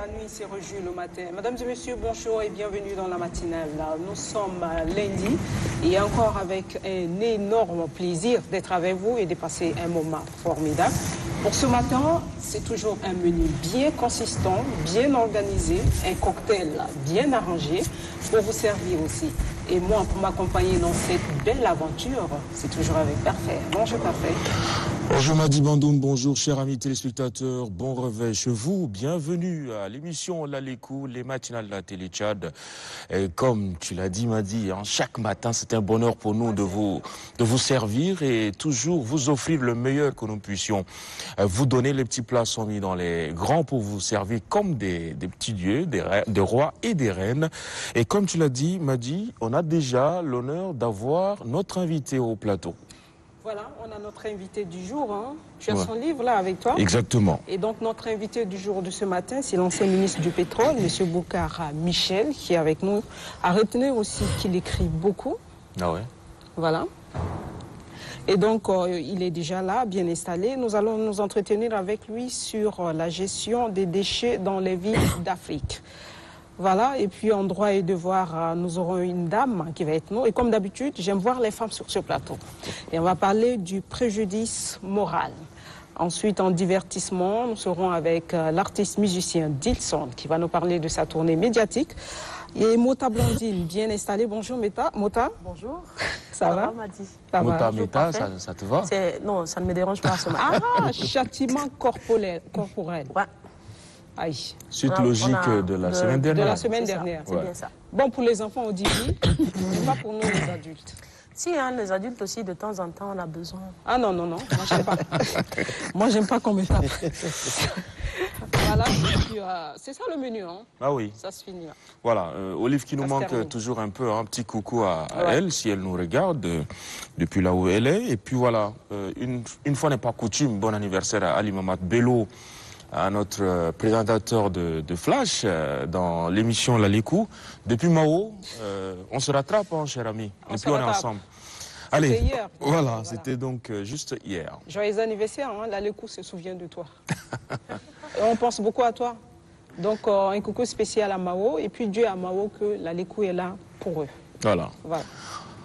la nuit s'est rejouée le matin. Mesdames et messieurs, bonjour et bienvenue dans la matinale. Nous sommes lundi et encore avec un énorme plaisir d'être avec vous et de passer un moment formidable. Pour ce matin, c'est toujours un menu bien consistant, bien organisé, un cocktail bien arrangé pour vous servir aussi. Et moi, pour m'accompagner dans cette belle aventure, c'est toujours avec Parfait. Bonjour Parfait. Bonjour Madi Bandoum, bonjour chers amis téléspectateurs, bon réveil chez vous, bienvenue à l'émission Lalekou, les matinales de la télé Tchad. Et comme tu l'as dit Madi, chaque matin c'est un bonheur pour nous de vous servir et toujours vous offrir le meilleur que nous puissions. Vous donner les petits plats sont mis dans les grands pour vous servir comme des petits dieux, des rois et des reines. Et comme tu l'as dit Madi, on a déjà l'honneur d'avoir notre invité au plateau. Voilà, on a notre invité du jour. Hein. Tu as son livre là avec toi. Exactement. Et donc notre invité du jour de ce matin, c'est l'ancien ministre du pétrole, M. Boucar Michel, qui est avec nous. À retenir aussi qu'il écrit beaucoup. Ah ouais. Voilà. Et donc il est déjà là, bien installé. Nous allons nous entretenir avec lui sur la gestion des déchets dans les villes d'Afrique. Voilà, et puis en droit et devoir, nous aurons une dame qui va être nous. Et comme d'habitude, j'aime voir les femmes sur ce plateau. Et on va parler du préjudice moral. Ensuite, en divertissement, nous serons avec l'artiste musicien Dilson qui va nous parler de sa tournée médiatique. Et Mota Blandine, bien installée. Bonjour Mota. Bonjour. Ça va Madi. Mota, ça te va? Non, ça ne me dérange pas ce matin. Ah, châtiment corporel. Ouais. Aïe. Suite logique de la semaine dernière. De la semaine dernière. C'est bien ça. Bon, pour les enfants, on dit oui, mais pas pour nous, les adultes. Si, les adultes aussi, de temps en temps, on a besoin. Ah non, moi je n'aime pas. Moi, j'aime pas qu'on me tape. Voilà, c'est ça le menu, hein. Ah oui. Ça se finit là. Voilà, Olive qui nous manque toujours un peu, un petit coucou à elle, si elle nous regarde, depuis là où elle est. Et puis voilà, une fois n'est pas coutume, bon anniversaire à Ali Mamad Bello, à notre présentateur de Flash dans l'émission Lalekou. Depuis Mao, on se rattrape, cher ami. Et puis on est ensemble. Allez, hier. Voilà, c'était donc juste hier. Joyeux anniversaire, hein, Lalekou se souvient de toi. Et on pense beaucoup à toi. Donc un coucou spécial à Mao, et puis Dieu à Mao que Lalekou est là pour eux. Voilà.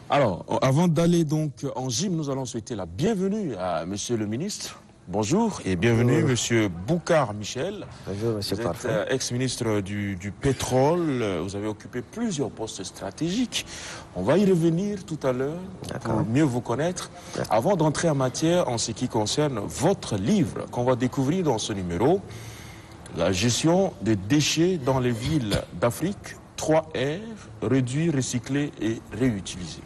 Alors, avant d'aller donc en gym, nous allons souhaiter la bienvenue à Monsieur le ministre. Bonjour et bienvenue, Monsieur Boucar Michel. Bonjour, Monsieur Parfait. Vous êtes ex-ministre du pétrole. Vous avez occupé plusieurs postes stratégiques. On va y revenir tout à l'heure pour mieux vous connaître. Avant d'entrer en matière en ce qui concerne votre livre qu'on va découvrir dans ce numéro, la gestion des déchets dans les villes d'Afrique, 3R, réduire, recycler et réutiliser.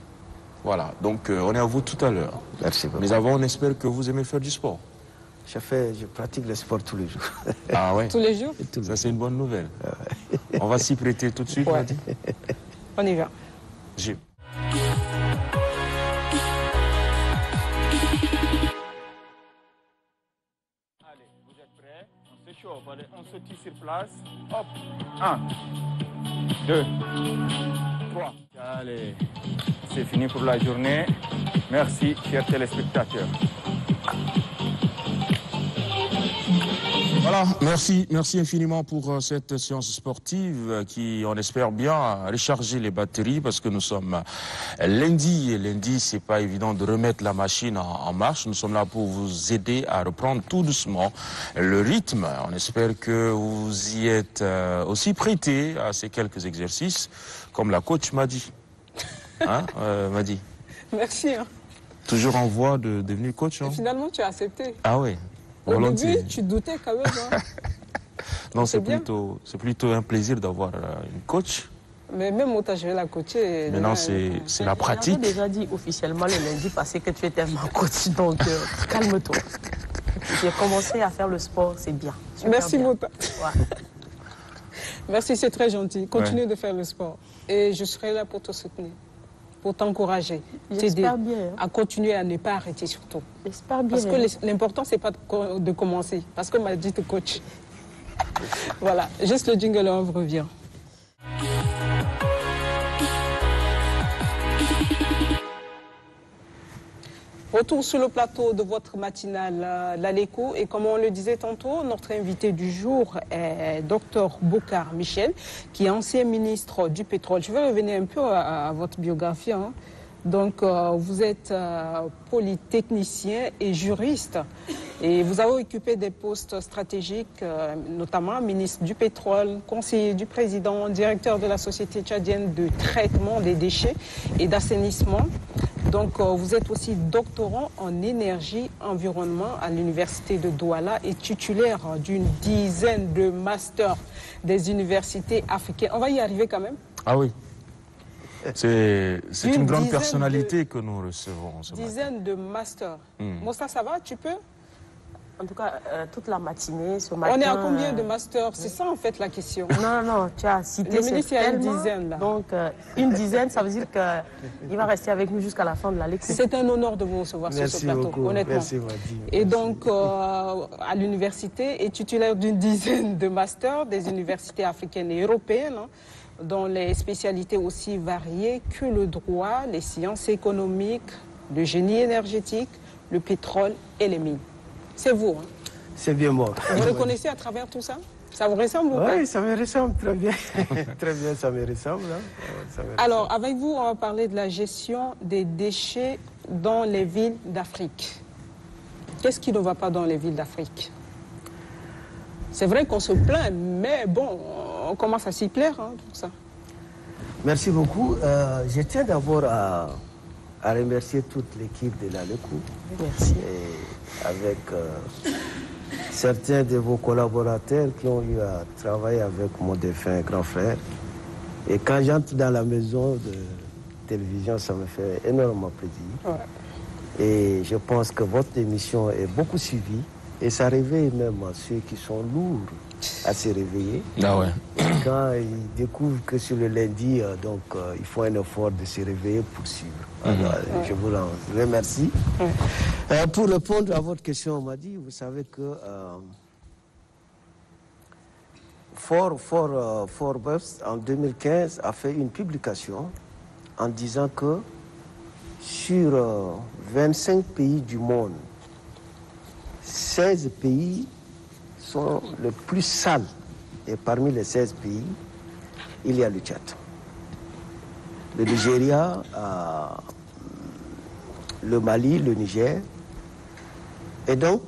Voilà, donc on est à vous tout à l'heure. Merci beaucoup. Mais avant, on espère que vous aimez faire du sport. Je pratique le sport tous les jours. Ah ouais? Tous les jours? Ça, c'est une bonne nouvelle. On va s'y prêter tout de suite, ouais. Madi. On y va. Gym. Allez, vous êtes prêts? On s'échauffe, allez, on se tire sur place. Hop, 1, 2, 3. Allez, c'est fini pour la journée. Merci, chers téléspectateurs. Voilà, merci infiniment pour cette séance sportive qui, on espère bien, a rechargé les batteries parce que nous sommes lundi et lundi, c'est pas évident de remettre la machine en marche. Nous sommes là pour vous aider à reprendre tout doucement le rythme. On espère que vous y êtes aussi prêtés à ces quelques exercices, comme la coach m'a dit. Hein, m'a dit. Merci. Hein. Toujours en voie de devenir coach. Hein. Et finalement, tu as accepté. Ah oui. Au début, tu doutais quand même. Hein. Non, c'est plutôt un plaisir d'avoir une coach. Mais même moi, je vais la coacher. Maintenant, c'est la pratique. On déjà dit officiellement le lundi passé que tu étais ma coach, donc calme-toi. J'ai commencé à faire le sport, c'est bien. Merci, Mota. Ouais. Merci, c'est très gentil. Continue de faire le sport. Et je serai là pour te soutenir, pour t'encourager, t'aider à continuer à ne pas arrêter surtout. J'espère bien. Parce que l'important, c'est pas de commencer. Parce que m'a dit te coach. Voilà, juste le jingle, on revient. Retour sur le plateau de votre matinale l'Aléco et comme on le disait tantôt, notre invité du jour est Dr Bokar Michel, qui est ancien ministre du pétrole. Je vais revenir un peu à votre biographie. Hein. Donc vous êtes polytechnicien et juriste et vous avez occupé des postes stratégiques, notamment ministre du pétrole, conseiller du président, directeur de la Société tchadienne de traitement des déchets et d'assainissement. Donc vous êtes aussi doctorant en énergie environnement à l'université de Douala et titulaire d'une dizaine de masters des universités africaines. On va y arriver quand même. Ah oui. C'est une grande personnalité que nous recevons ce matin. Dizaine de masters. Moussa, ça va? Tu peux? En tout cas, toute la matinée, ce matin... On est à combien de masters? C'est ça en fait la question. Non, tu as cité... Le ministre, il y a une dizaine là. Donc, une dizaine, ça veut dire qu'il va rester avec nous jusqu'à la fin de la lecture. C'est un honneur de vous recevoir sur ce plateau, beaucoup. Honnêtement. Merci, Madi. Et donc, à l'université, est titulaire d'une dizaine de masters des universités africaines et européennes, hein, dont les spécialités aussi variées que le droit, les sciences économiques, le génie énergétique, le pétrole et les mines. C'est vous, hein? C'est bien moi. Vous reconnaissez à travers tout ça? Ça vous ressemble ou pas? Oui, ça me ressemble très bien. Très bien, ça me ressemble. Hein. Ça me ressemble. Alors, avec vous, on va parler de la gestion des déchets dans les villes d'Afrique. Qu'est-ce qui ne va pas dans les villes d'Afrique? C'est vrai qu'on se plaint, mais bon, on commence à s'y plaire, hein, tout ça. Merci beaucoup. Je tiens d'abord à remercier toute l'équipe de l'Aléco. Merci. Et avec certains de vos collaborateurs qui ont eu à travailler avec mon défunt grand frère. Et quand j'entre dans la maison de télévision, ça me fait énormément plaisir. Ouais. Et je pense que votre émission est beaucoup suivie. Et ça réveille même ceux qui sont lourds à se réveiller. Ah ouais. Et quand ils découvrent que sur le lundi, il faut un effort de se réveiller pour suivre. Alors, je vous en remercie. Pour répondre à votre question, on m'a dit, vous savez que Forbes, en 2015, a fait une publication en disant que sur 25 pays du monde, 16 pays sont les plus sales. Et parmi les 16 pays, il y a le Tchad. Le Nigeria, le Mali, le Niger. Et donc,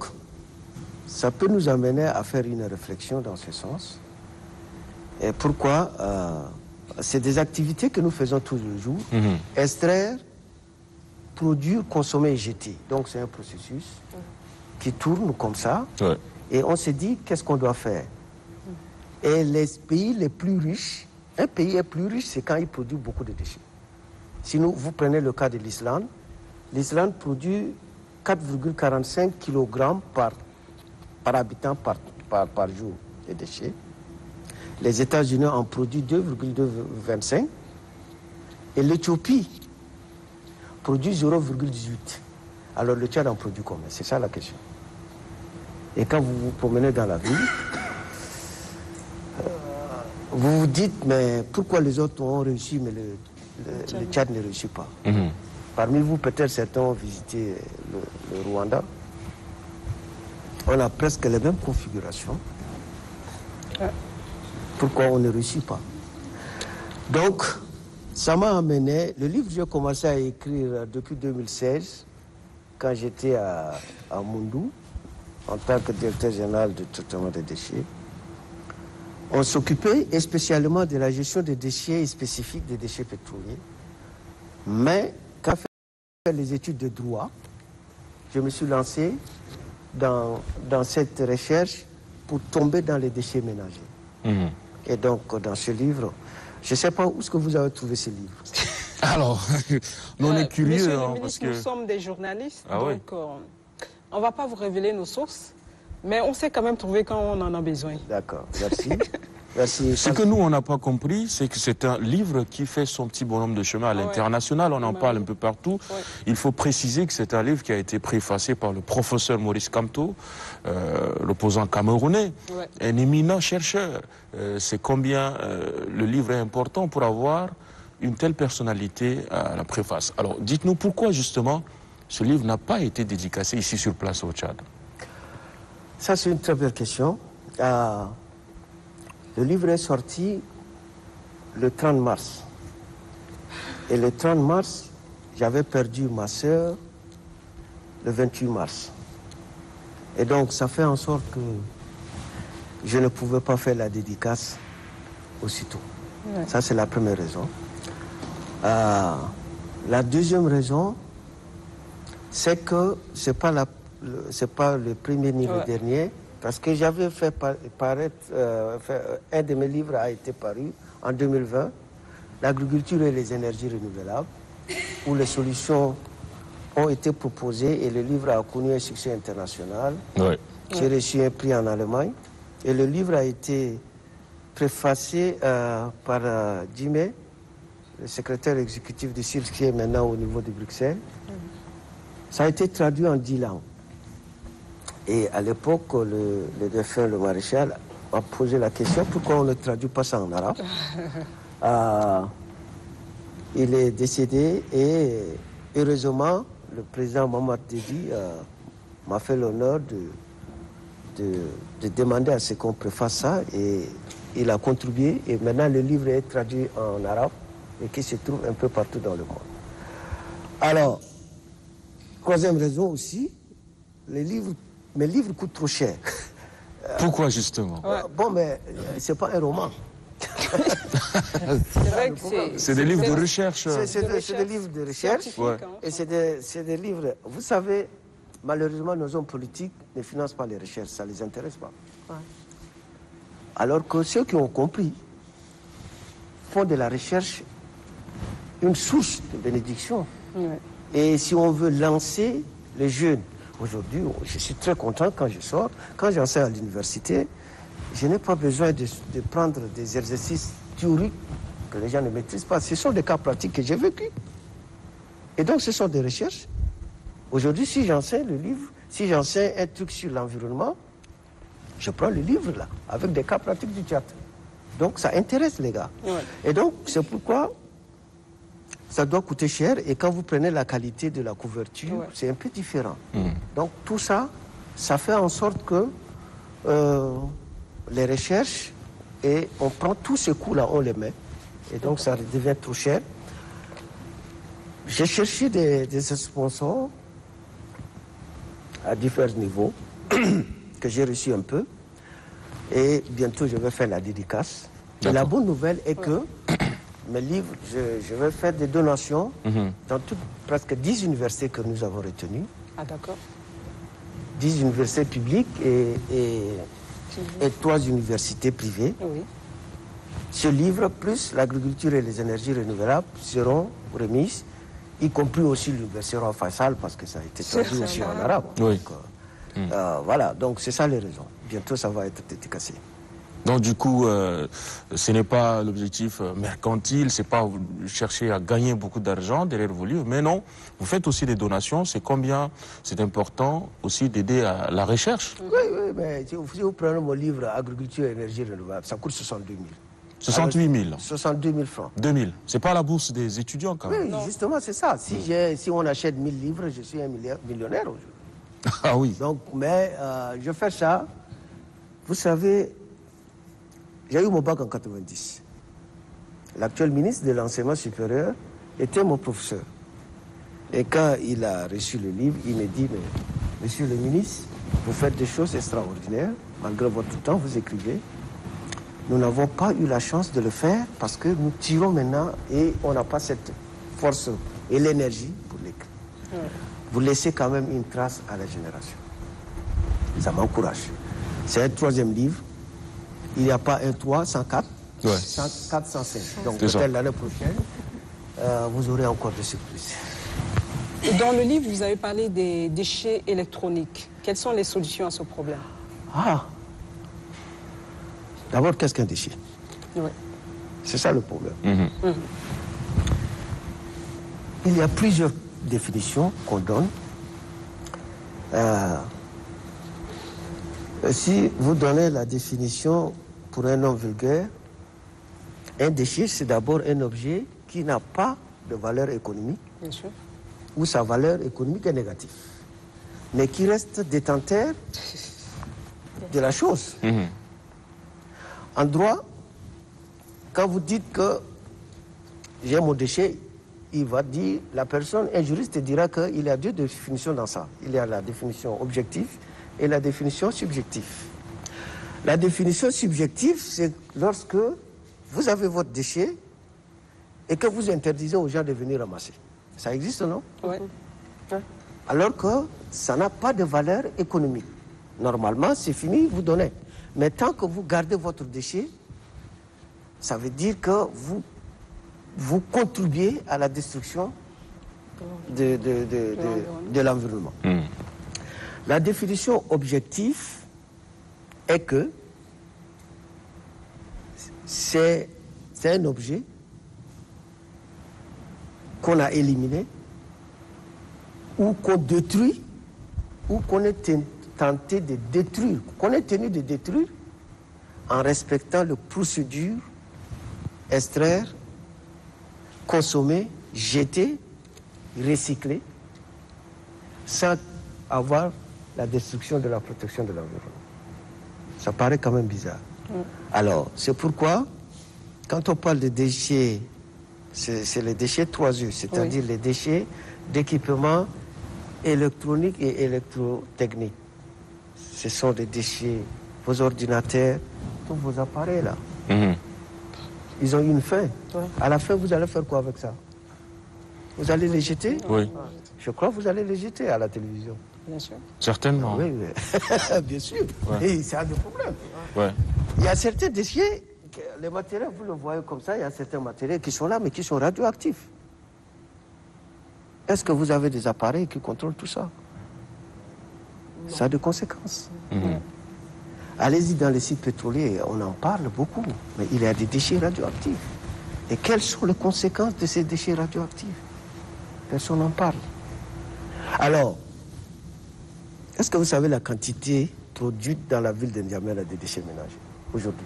ça peut nous amener à faire une réflexion dans ce sens. Et pourquoi c'est des activités que nous faisons tous les jours. Extraire, produire, consommer et jeter. Donc c'est un processus qui tourne comme ça. Ouais. Et on se dit, qu'est-ce qu'on doit faire? Et les pays les plus riches, un pays est plus riche, c'est quand il produit beaucoup de déchets. Si vous prenez le cas de l'Islande, l'Islande produit 4,45 kg par habitant par jour de déchets. Les États-Unis en produisent 2,25 et l'Éthiopie produit 0,18. Alors le Tchad en produit combien? C'est ça la question. Et quand vous vous promenez dans la ville, vous vous dites, mais pourquoi les autres ont réussi, mais le Tchad ne réussit pas? Parmi vous, peut-être certains ont visité le Rwanda. On a presque les mêmes configurations. Pourquoi on ne réussit pas? Donc, ça m'a amené... Le livre, j'ai commencé à écrire depuis 2016, quand j'étais à Moundou, en tant que directeur général de traitement des déchets. On s'occupait spécialement de la gestion des déchets spécifiques des déchets pétroliers. Mais quand j'ai fait les études de droit, je me suis lancé dans cette recherche pour tomber dans les déchets ménagers. Et donc, dans ce livre, je ne sais pas où est-ce que vous avez trouvé ce livre. Alors, nous on est curieux. Monsieur le Hein, ministre, parce que... nous sommes des journalistes, Ah donc on ne va pas vous révéler nos sources, mais on sait quand même trouver quand on en a besoin. D'accord, merci. Merci. Ce que nous, on n'a pas compris, c'est que c'est un livre qui fait son petit bonhomme de chemin à l'international. On en parle un peu partout. Ouais. Il faut préciser que c'est un livre qui a été préfacé par le professeur Maurice Kamto, l'opposant camerounais, un éminent chercheur. C'est combien le livre est important pour avoir une telle personnalité à la préface. Alors, dites-nous pourquoi, justement, ce livre n'a pas été dédicacé ici sur place au Tchad? Ça, c'est une très belle question. Le livre est sorti le 30 mars. Et le 30 mars, j'avais perdu ma sœur le 28 mars. Et donc, ça fait en sorte que je ne pouvais pas faire la dédicace aussitôt. Ouais. Ça, c'est la première raison. La deuxième raison, c'est que ce n'est pas le premier ni le dernier, parce que j'avais fait paraître, un de mes livres a été paru en 2020, L'agriculture et les énergies renouvelables, où les solutions ont été proposées et le livre a connu un succès international. Ouais. J'ai reçu un prix en Allemagne et le livre a été préfacé par Jimé, le secrétaire exécutif du CIRS qui est maintenant au niveau de Bruxelles. Ça a été traduit en 10 langues. Et à l'époque, le défunt, le maréchal, a posé la question pourquoi on ne traduit pas ça en arabe. Il est décédé et heureusement, le président Mohamed Déby m'a fait l'honneur de demander à ce qu'on préface ça et il a contribué et maintenant le livre est traduit en arabe et qui se trouve un peu partout dans le monde. Alors, troisième raison aussi, mes livres coûtent trop cher. Pourquoi justement? Bon, mais c'est pas un roman. C'est des livres de recherche. C'est des livres de recherche. Ouais. Et c'est des livres. Vous savez, malheureusement, nos hommes politiques ne financent pas les recherches, ça ne les intéresse pas. Ouais. Alors que ceux qui ont compris font de la recherche une source de bénédiction. Ouais. Et si on veut lancer les jeunes, aujourd'hui, je suis très content quand je sors, quand j'enseigne à l'université, je n'ai pas besoin de prendre des exercices théoriques que les gens ne maîtrisent pas. Ce sont des cas pratiques que j'ai vécus. Et donc, ce sont des recherches. Aujourd'hui, si j'enseigne le livre, si j'enseigne un truc sur l'environnement, je prends le livre là, avec des cas pratiques du théâtre. Donc, ça intéresse les gars. Ouais. Et donc, c'est pourquoi ça doit coûter cher. Et quand vous prenez la qualité de la couverture, ouais, c'est un peu différent. Donc, tout ça, ça fait en sorte que les recherches, et on prend tous ces coûts-là, on les met. Et donc, ça devient trop cher. J'ai cherché des sponsors à différents niveaux, que j'ai reçu un peu. Et bientôt, je vais faire la dédicace. Et la bonne nouvelle est que mes livres, je vais faire des donations dans presque 10 universités que nous avons retenues. Ah, d'accord. 10 universités publiques et 3 universités privées. Oui. Ce livre, plus l'agriculture et les énergies renouvelables, seront remises, y compris aussi l'université Roi Faisal, parce que ça a été traduit aussi en arabe. Oui. Donc, voilà, donc c'est ça les raisons. Bientôt, ça va être dédicacé. Donc du coup, ce n'est pas l'objectif mercantile, c'est pas chercher à gagner beaucoup d'argent derrière vos livres, mais non, vous faites aussi des donations, c'est combien, c'est important aussi d'aider à la recherche. Oui, mais si vous prenez mon livre Agriculture et énergie renouvelable, ça coûte 62 000. 68 000 62 000 francs. 2 000. C'est pas la bourse des étudiants quand même. Oui, justement, c'est ça. Si on achète 1000 livres, je suis un millionnaire aujourd'hui. Ah oui. Donc, mais je fais ça. Vous savez, j'ai eu mon bac en 90. L'actuel ministre de l'enseignement supérieur était mon professeur. Et quand il a reçu le livre, il me dit, mais monsieur le ministre, vous faites des choses extraordinaires, malgré votre temps, vous écrivez. Nous n'avons pas eu la chance de le faire parce que nous tirons maintenant et on n'a pas cette force et l'énergie pour l'écrire. Vous laissez quand même une trace à la génération. Ça m'encourage. C'est un 3e livre. Il n'y a pas un 3 sans 4, 104 sans 5. Donc peut-être l'année prochaine, vous aurez encore des surprises. Et dans le livre, vous avez parlé des déchets électroniques. Quelles sont les solutions à ce problème? D'abord, qu'est-ce qu'un déchet? C'est ça le problème. Il y a plusieurs définitions qu'on donne. Si vous donnez la définition pour un homme vulgaire, un déchet, c'est d'abord un objet qui n'a pas de valeur économique. Bien sûr. où sa valeur économique est négative, mais qui reste détenteur de la chose. En droit, quand vous dites que j'ai mon déchet, il va dire, la personne, un juriste dira qu'il y a deux définitions dans ça. Il y a la définition objective et la définition subjective. La définition subjective, c'est lorsque vous avez votre déchet et que vous interdisez aux gens de venir ramasser. Ça existe, non? Oui. Alors que ça n'a pas de valeur économique. Normalement, c'est fini, vous donnez. Mais tant que vous gardez votre déchet, ça veut dire que vous contribuez à la destruction de l'environnement. La définition objective est que c'est un objet qu'on a éliminé ou qu'on détruit ou qu'on est tenté de détruire, qu'on est tenu de détruire en respectant les procédures extraire, consommer, jeter, recycler sans avoir la destruction de la protection de l'environnement. Ça paraît quand même bizarre. Alors, c'est pourquoi, quand on parle de déchets, c'est les déchets 3E, c'est-à-dire les déchets d'équipement électronique et électrotechnique. Ce sont des déchets, vos ordinateurs, tous vos appareils là. Ils ont une fin. À la fin, vous allez faire quoi avec ça? Vous allez les jeter? Oui. Je crois que vous allez les jeter à la télévision. Bien sûr. Certainement. Oui, bien sûr. Et c'est un des problèmes. Il y a certains déchets, les matériaux, vous le voyez comme ça, il y a certains matériaux qui sont là, mais qui sont radioactifs. Est-ce que vous avez des appareils qui contrôlent tout ça? Ça a des conséquences. Allez-y dans les sites pétroliers, on en parle beaucoup, mais il y a des déchets radioactifs. Et quelles sont les conséquences de ces déchets radioactifs? Personne n'en parle. Alors, est-ce que vous savez la quantité produite dans la ville de N'Djamena de déchets ménagers aujourd'hui?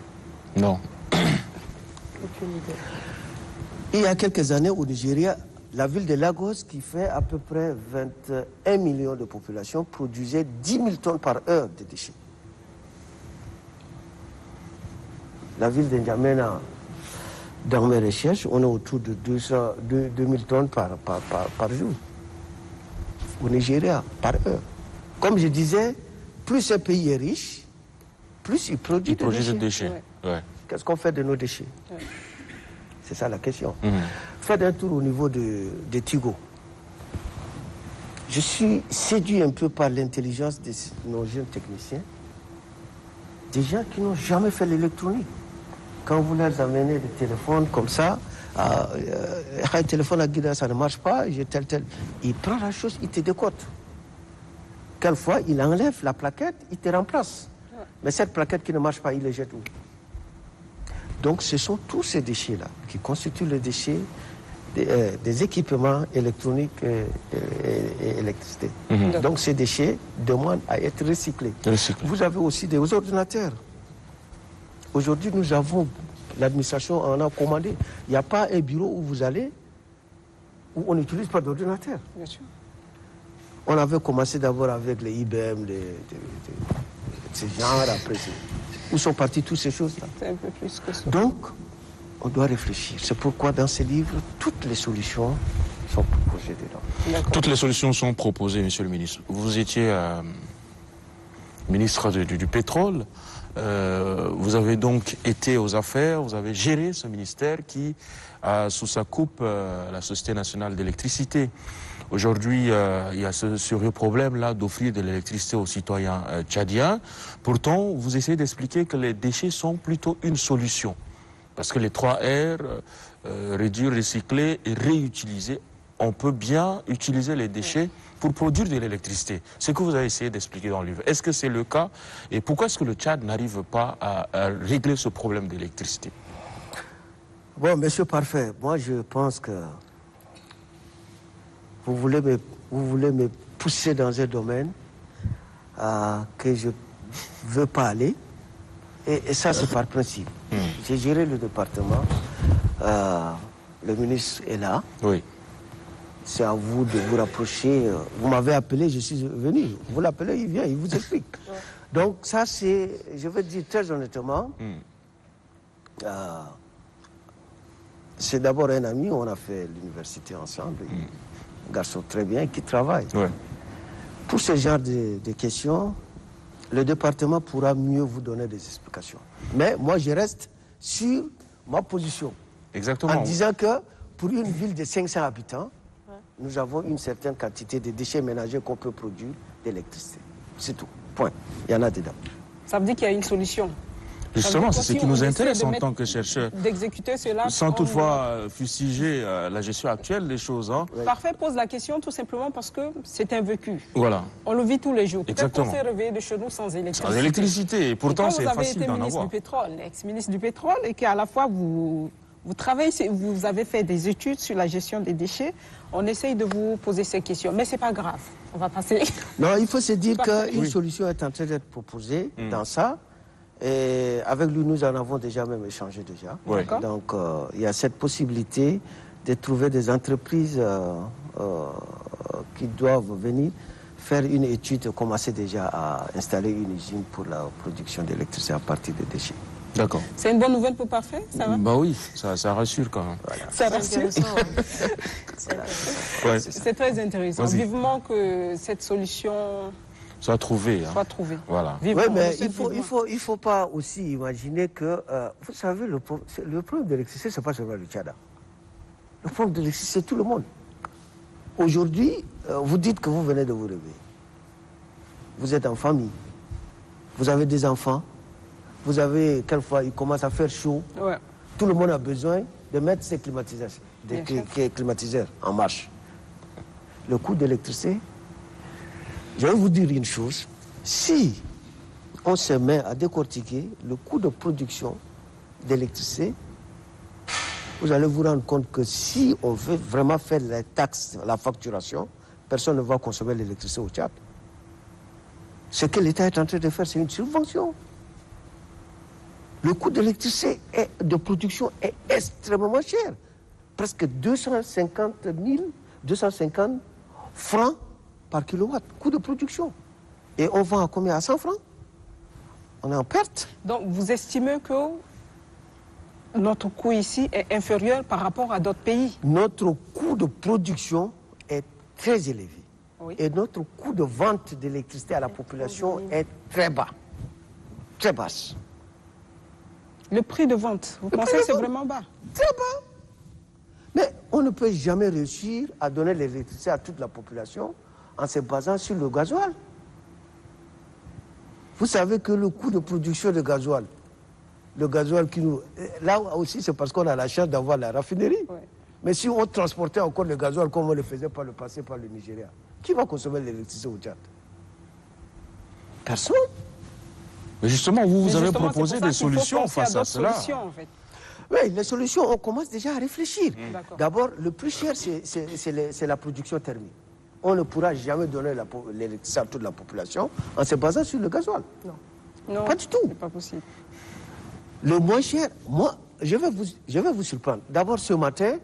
Non. Aucune idée. Il y a quelques années au Nigeria, la ville de Lagos, qui fait à peu près 21 millions de population, produisait 10 000 tonnes par heure de déchets. La ville de N'Djamena, dans mes recherches, on est autour de 2000 tonnes par jour. Au Nigeria, par heure. Comme je disais, plus un pays est riche, plus il produit des déchets. Qu'est-ce qu'on fait de nos déchets? C'est ça la question. Faites un tour au niveau de Tigo. Je suis séduit un peu par l'intelligence de nos jeunes techniciens. Des gens qui n'ont jamais fait l'électronique. Quand vous leur amenez des téléphones comme ça, un téléphone à guidage, ça ne marche pas, j'ai tel. Il prend la chose, il te décote. Quelquefois, il enlève la plaquette, il te remplace. Mais cette plaquette qui ne marche pas, il les jette où? Donc ce sont tous ces déchets-là qui constituent les déchets des équipements électroniques et électricité. Donc ces déchets demandent à être recyclés. Vous avez aussi des ordinateurs. Aujourd'hui, nous avons, l'administration en a commandé. Il n'y a pas un bureau où vous allez où on n'utilise pas d'ordinateur. Bien sûr. On avait commencé d'abord avec les IBM, ces genres, après. Où sont parties toutes ces choses-là? C'est un peu plus que ça. Donc, on doit réfléchir. C'est pourquoi dans ces livres, toutes les solutions sont proposées dedans. Toutes les solutions sont proposées, monsieur le ministre. Vous étiez ministre du pétrole. Vous avez donc été aux affaires, vous avez géré ce ministère qui a sous sa coupe la Société nationale d'électricité. Aujourd'hui, il y a ce sérieux problème-là d'offrir de l'électricité aux citoyens tchadiens. Pourtant, vous essayez d'expliquer que les déchets sont plutôt une solution. Parce que les 3 R, réduire, recycler et réutiliser, on peut bien utiliser les déchets pour produire de l'électricité. C'est ce que vous avez essayé d'expliquer dans le livre. Est-ce que c'est le cas? Et pourquoi est-ce que le Tchad n'arrive pas à régler ce problème d'électricité? Bon, monsieur Parfait, moi je pense que vous voulez me pousser dans un domaine que je ne veux pas aller. Et ça, c'est par principe. J'ai géré le département. Le ministre est là. Oui. c'est à vous de vous rapprocher. Vous m'avez appelé, je suis venu. Vous l'appelez, il vient, il vous explique. Donc ça, c'est, je veux dire très honnêtement, c'est d'abord un ami, on a fait l'université ensemble, un garçon très bien qui travaille. Ouais. Pour ce genre de questions, le département pourra mieux vous donner des explications. Mais moi, je reste sur ma position. Exactement. En disant que pour une ville de 500 habitants, nous avons une certaine quantité de déchets ménagers qu'on peut produire d'électricité. C'est tout. Point. Il y en a dedans. Ça veut dire qu'il y a une solution. Justement, c'est ce qui nous intéresse en mettre, tant que chercheurs. D'exécuter cela. Sans toutefois fustiger la gestion actuelle des choses. Hein. Parfait pose la question tout simplement parce que c'est un vécu. Voilà. On le vit tous les jours. Peut-être qu'on Exactement. s'est réveillé de chez nous sans électricité. Sans électricité. Et pourtant, c'est facile d'en avoir. Vous avez été ministre du pétrole, ex-ministre du pétrole, et qu'à la fois vous travaillez, vous avez fait des études sur la gestion des déchets. On essaye de vous poser ces questions, mais c'est pas grave. On va passer. Non, il faut se dire qu'une solution est en train d'être proposée dans ça. Et avec lui, nous en avons déjà même échangé déjà. Oui. Donc, il y a cette possibilité de trouver des entreprises qui doivent venir faire une étude, commencer déjà à installer une usine pour la production d'électricité à partir des déchets. D'accord. C'est une bonne nouvelle pour Parfait, ça va? Bah oui, ça rassure quand même. Voilà. Ça rassure. Ouais. C'est très intéressant. Vivement que cette solution Soit trouvé. Hein. soit trouvée. Voilà. Vivement, Oui, mais vivement. il faut pas aussi imaginer que, vous savez, le problème de l'électricité, ce n'est pas seulement le Tchad. Le problème de l'électricité, c'est tout le monde. Aujourd'hui, vous dites que vous venez de vous réveiller. Vous êtes en famille. Vous avez des enfants. Vous avez, quelquefois, il commence à faire chaud. Ouais. Tout le monde a besoin de mettre ses climatiseurs, climatiseurs en marche. Le coût d'électricité, je vais vous dire une chose. Si on se met à décortiquer le coût de production d'électricité, vous allez vous rendre compte que si on veut vraiment faire les taxes, la facturation, personne ne va consommer l'électricité au Tchad. Ce que l'État est en train de faire, c'est une subvention. Le coût d'électricité de production est extrêmement cher. Presque 250 francs par kilowatt, coût de production. Et on vend à combien? À 100 francs? On est en perte. Donc, vous estimez que notre coût ici est inférieur par rapport à d'autres pays? Notre coût de production est très élevé. Oui. Et notre coût de vente d'électricité à la population est très bas. Très basse. Le prix de vente, vous pensez que c'est vraiment bas? Très bas. Mais on ne peut jamais réussir à donner l'électricité à toute la population en se basant sur le gasoil. Vous savez que le coût de production de gasoil, le gasoil qui nous... Là aussi, c'est parce qu'on a la chance d'avoir la raffinerie. Ouais. Mais si on transportait encore le gasoil comme on le faisait par le passé par le Nigeria, qui va consommer l'électricité au Tchad? Personne. Mais justement, vous avez Justement, proposé c'est pour des ça qu'il faut solutions penser face à d'autres cela. solutions, en fait. Oui, les solutions, on commence déjà à réfléchir. D'accord. D'abord, le plus cher, c'est la production thermique. On ne pourra jamais donner l'électricité à toute la population en se basant sur le gasoil. Non, Pas du tout. c'est pas possible. Le moins cher, moi, je vais vous surprendre. D'abord, ce matin,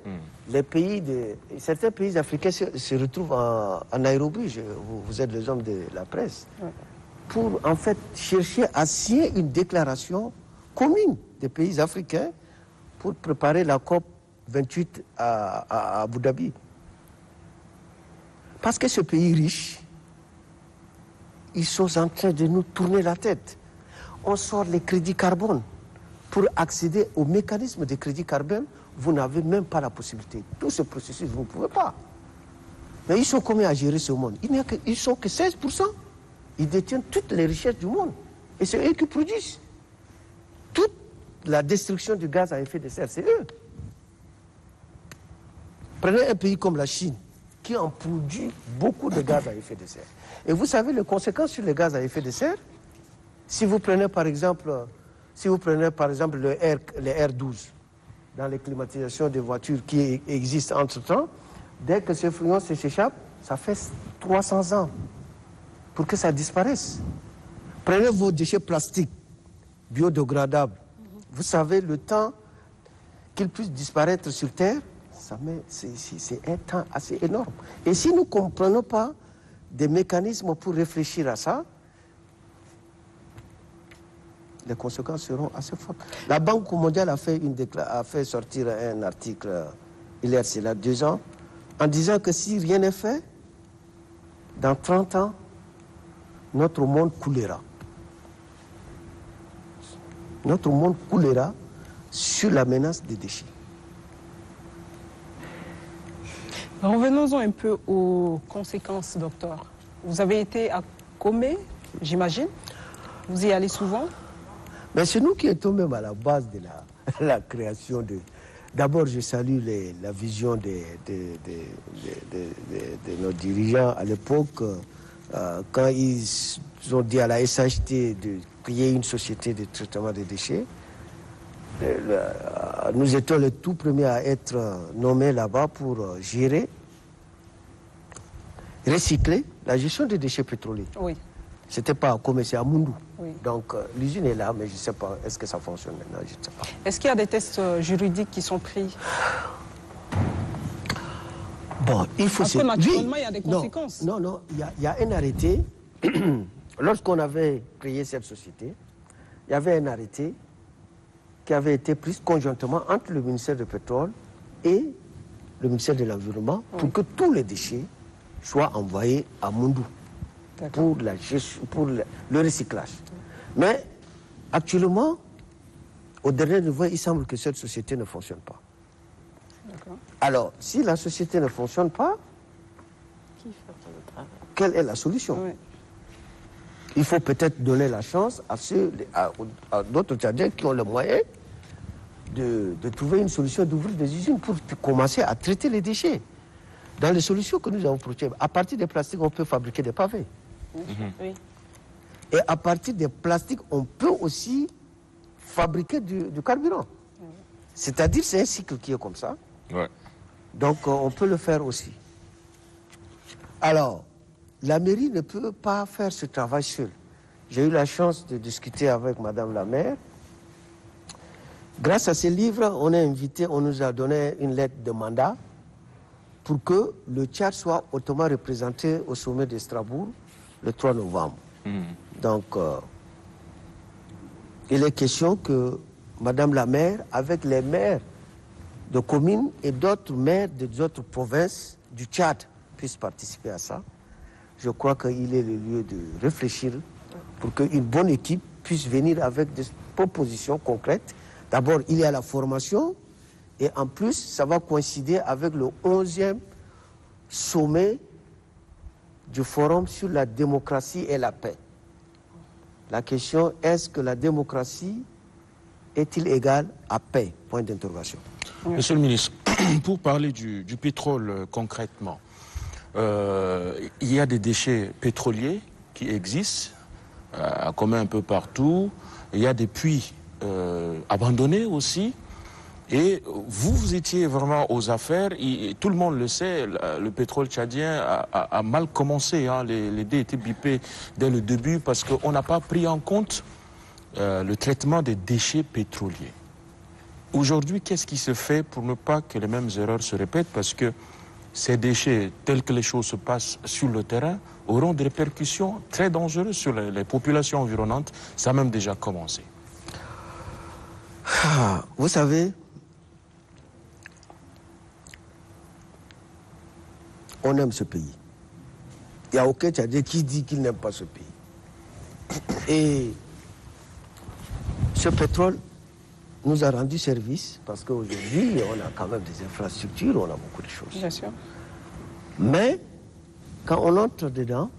certains pays africains se retrouvent à Nairobi. Vous êtes les hommes de la presse. Ouais. Pour, en fait, chercher à signer une déclaration commune des pays africains pour préparer la COP 28 à Abu Dhabi. Parce que ce pays riche, ils sont en train de nous tourner la tête. On sort les crédits carbone. Pour accéder au mécanisme de crédit carbone, vous n'avez même pas la possibilité. Tout ce processus, vous ne pouvez pas. Mais ils sont combien à gérer ce monde? Ils ne sont que 16%. Ils détiennent toutes les richesses du monde. Et c'est eux qui produisent. Toute la destruction du gaz à effet de serre, c'est eux. Prenez un pays comme la Chine, qui en produit beaucoup de gaz à effet de serre. Et vous savez les conséquences sur les gaz à effet de serre? Si vous prenez par exemple le R12, dans les climatisations des voitures qui existent entre-temps, dès que ce fluon s'échappe, ça fait 300 ans pour que ça disparaisse. Prenez vos déchets plastiques biodégradables. Vous savez le temps qu'ils puissent disparaître sur Terre, c'est un temps assez énorme. Et si nous ne comprenons pas des mécanismes pour réfléchir à ça, les conséquences seront assez fortes. La Banque mondiale a fait sortir un article, il y a cela 2 ans, en disant que si rien n'est fait, dans 30 ans, notre monde coulera. Notre monde coulera sur la menace des déchets. Revenons-en un peu aux conséquences, docteur. Vous avez été à Comé, j'imagine. Vous y allez souvent? Mais c'est nous qui étions même à la base de la création de... D'abord, je salue la vision de nos dirigeants à l'époque, quand ils ont dit à la SHT de créer une société de traitement des déchets. Nous étions les tout premiers à être nommés là-bas pour gérer, recycler la gestion des déchets pétroliers. Oui. C'était pas à Comé, c'est à Moundou. Oui. Donc l'usine est là, mais je ne sais pas, est-ce que ça fonctionne maintenant? Je ne sais pas. Est-ce qu'il y a des tests juridiques qui sont pris? Bon, il faut... Parce que naturellement, il y a des conséquences. Non, il y a un arrêté. Lorsqu'on avait créé cette société, il y avait un arrêté qui avait été pris conjointement entre le ministère du Pétrole et le ministère de l'Environnement pour que tous les déchets soient envoyés à Moundou pour le recyclage. Mais actuellement, au dernier niveau, il semble que cette société ne fonctionne pas. Alors, si la société ne fonctionne pas, quelle est la solution? Oui. Il faut peut-être donner la chance à d'autres Tchadiens qui ont le moyen de trouver une solution, d'ouvrir des usines pour commencer à traiter les déchets. Dans les solutions que nous avons proposées, à partir des plastiques, on peut fabriquer des pavés. Oui. Et à partir des plastiques, on peut aussi fabriquer du carburant. C'est-à-dire, c'est un cycle qui est comme ça. Ouais. Donc, on peut le faire aussi. Alors, la mairie ne peut pas faire ce travail seule. J'ai eu la chance de discuter avec Madame la maire. Grâce à ces livres, on nous a donné une lettre de mandat pour que le Tchad soit hautement représenté au sommet de Strasbourg le 3 novembre. Donc, il est question que Madame la maire, avec les maires de communes et d'autres maires des autres provinces du Tchad, puissent participer à ça. Je crois qu'il est le lieu de réfléchir pour qu'une bonne équipe puisse venir avec des propositions concrètes. D'abord, il y a la formation et en plus, ça va coïncider avec le 11e sommet du Forum sur la démocratie et la paix. La question, est-ce que la démocratie est-il égale à paix? Point d'interrogation. Monsieur le ministre, pour parler du pétrole concrètement, il y a des déchets pétroliers qui existent, comme un peu partout. Il y a des puits abandonnés aussi. Et vous étiez vraiment aux affaires. Et tout le monde le sait, le pétrole tchadien a mal commencé. Hein. Les dés étaient bipés dès le début parce qu'on n'a pas pris en compte le traitement des déchets pétroliers. Aujourd'hui, qu'est-ce qui se fait pour ne pas que les mêmes erreurs se répètent? Parce que ces déchets, tels que les choses se passent sur le terrain, auront des répercussions très dangereuses sur les populations environnantes. Ça a même déjà commencé. Vous savez, on aime ce pays. Il n'y a aucun Tchadien qui dit qu'il n'aime pas ce pays. Et ce pétrole nous a rendu service parce qu'aujourd'hui, on a quand même des infrastructures, on a beaucoup de choses. Bien sûr. Mais quand on entre dedans,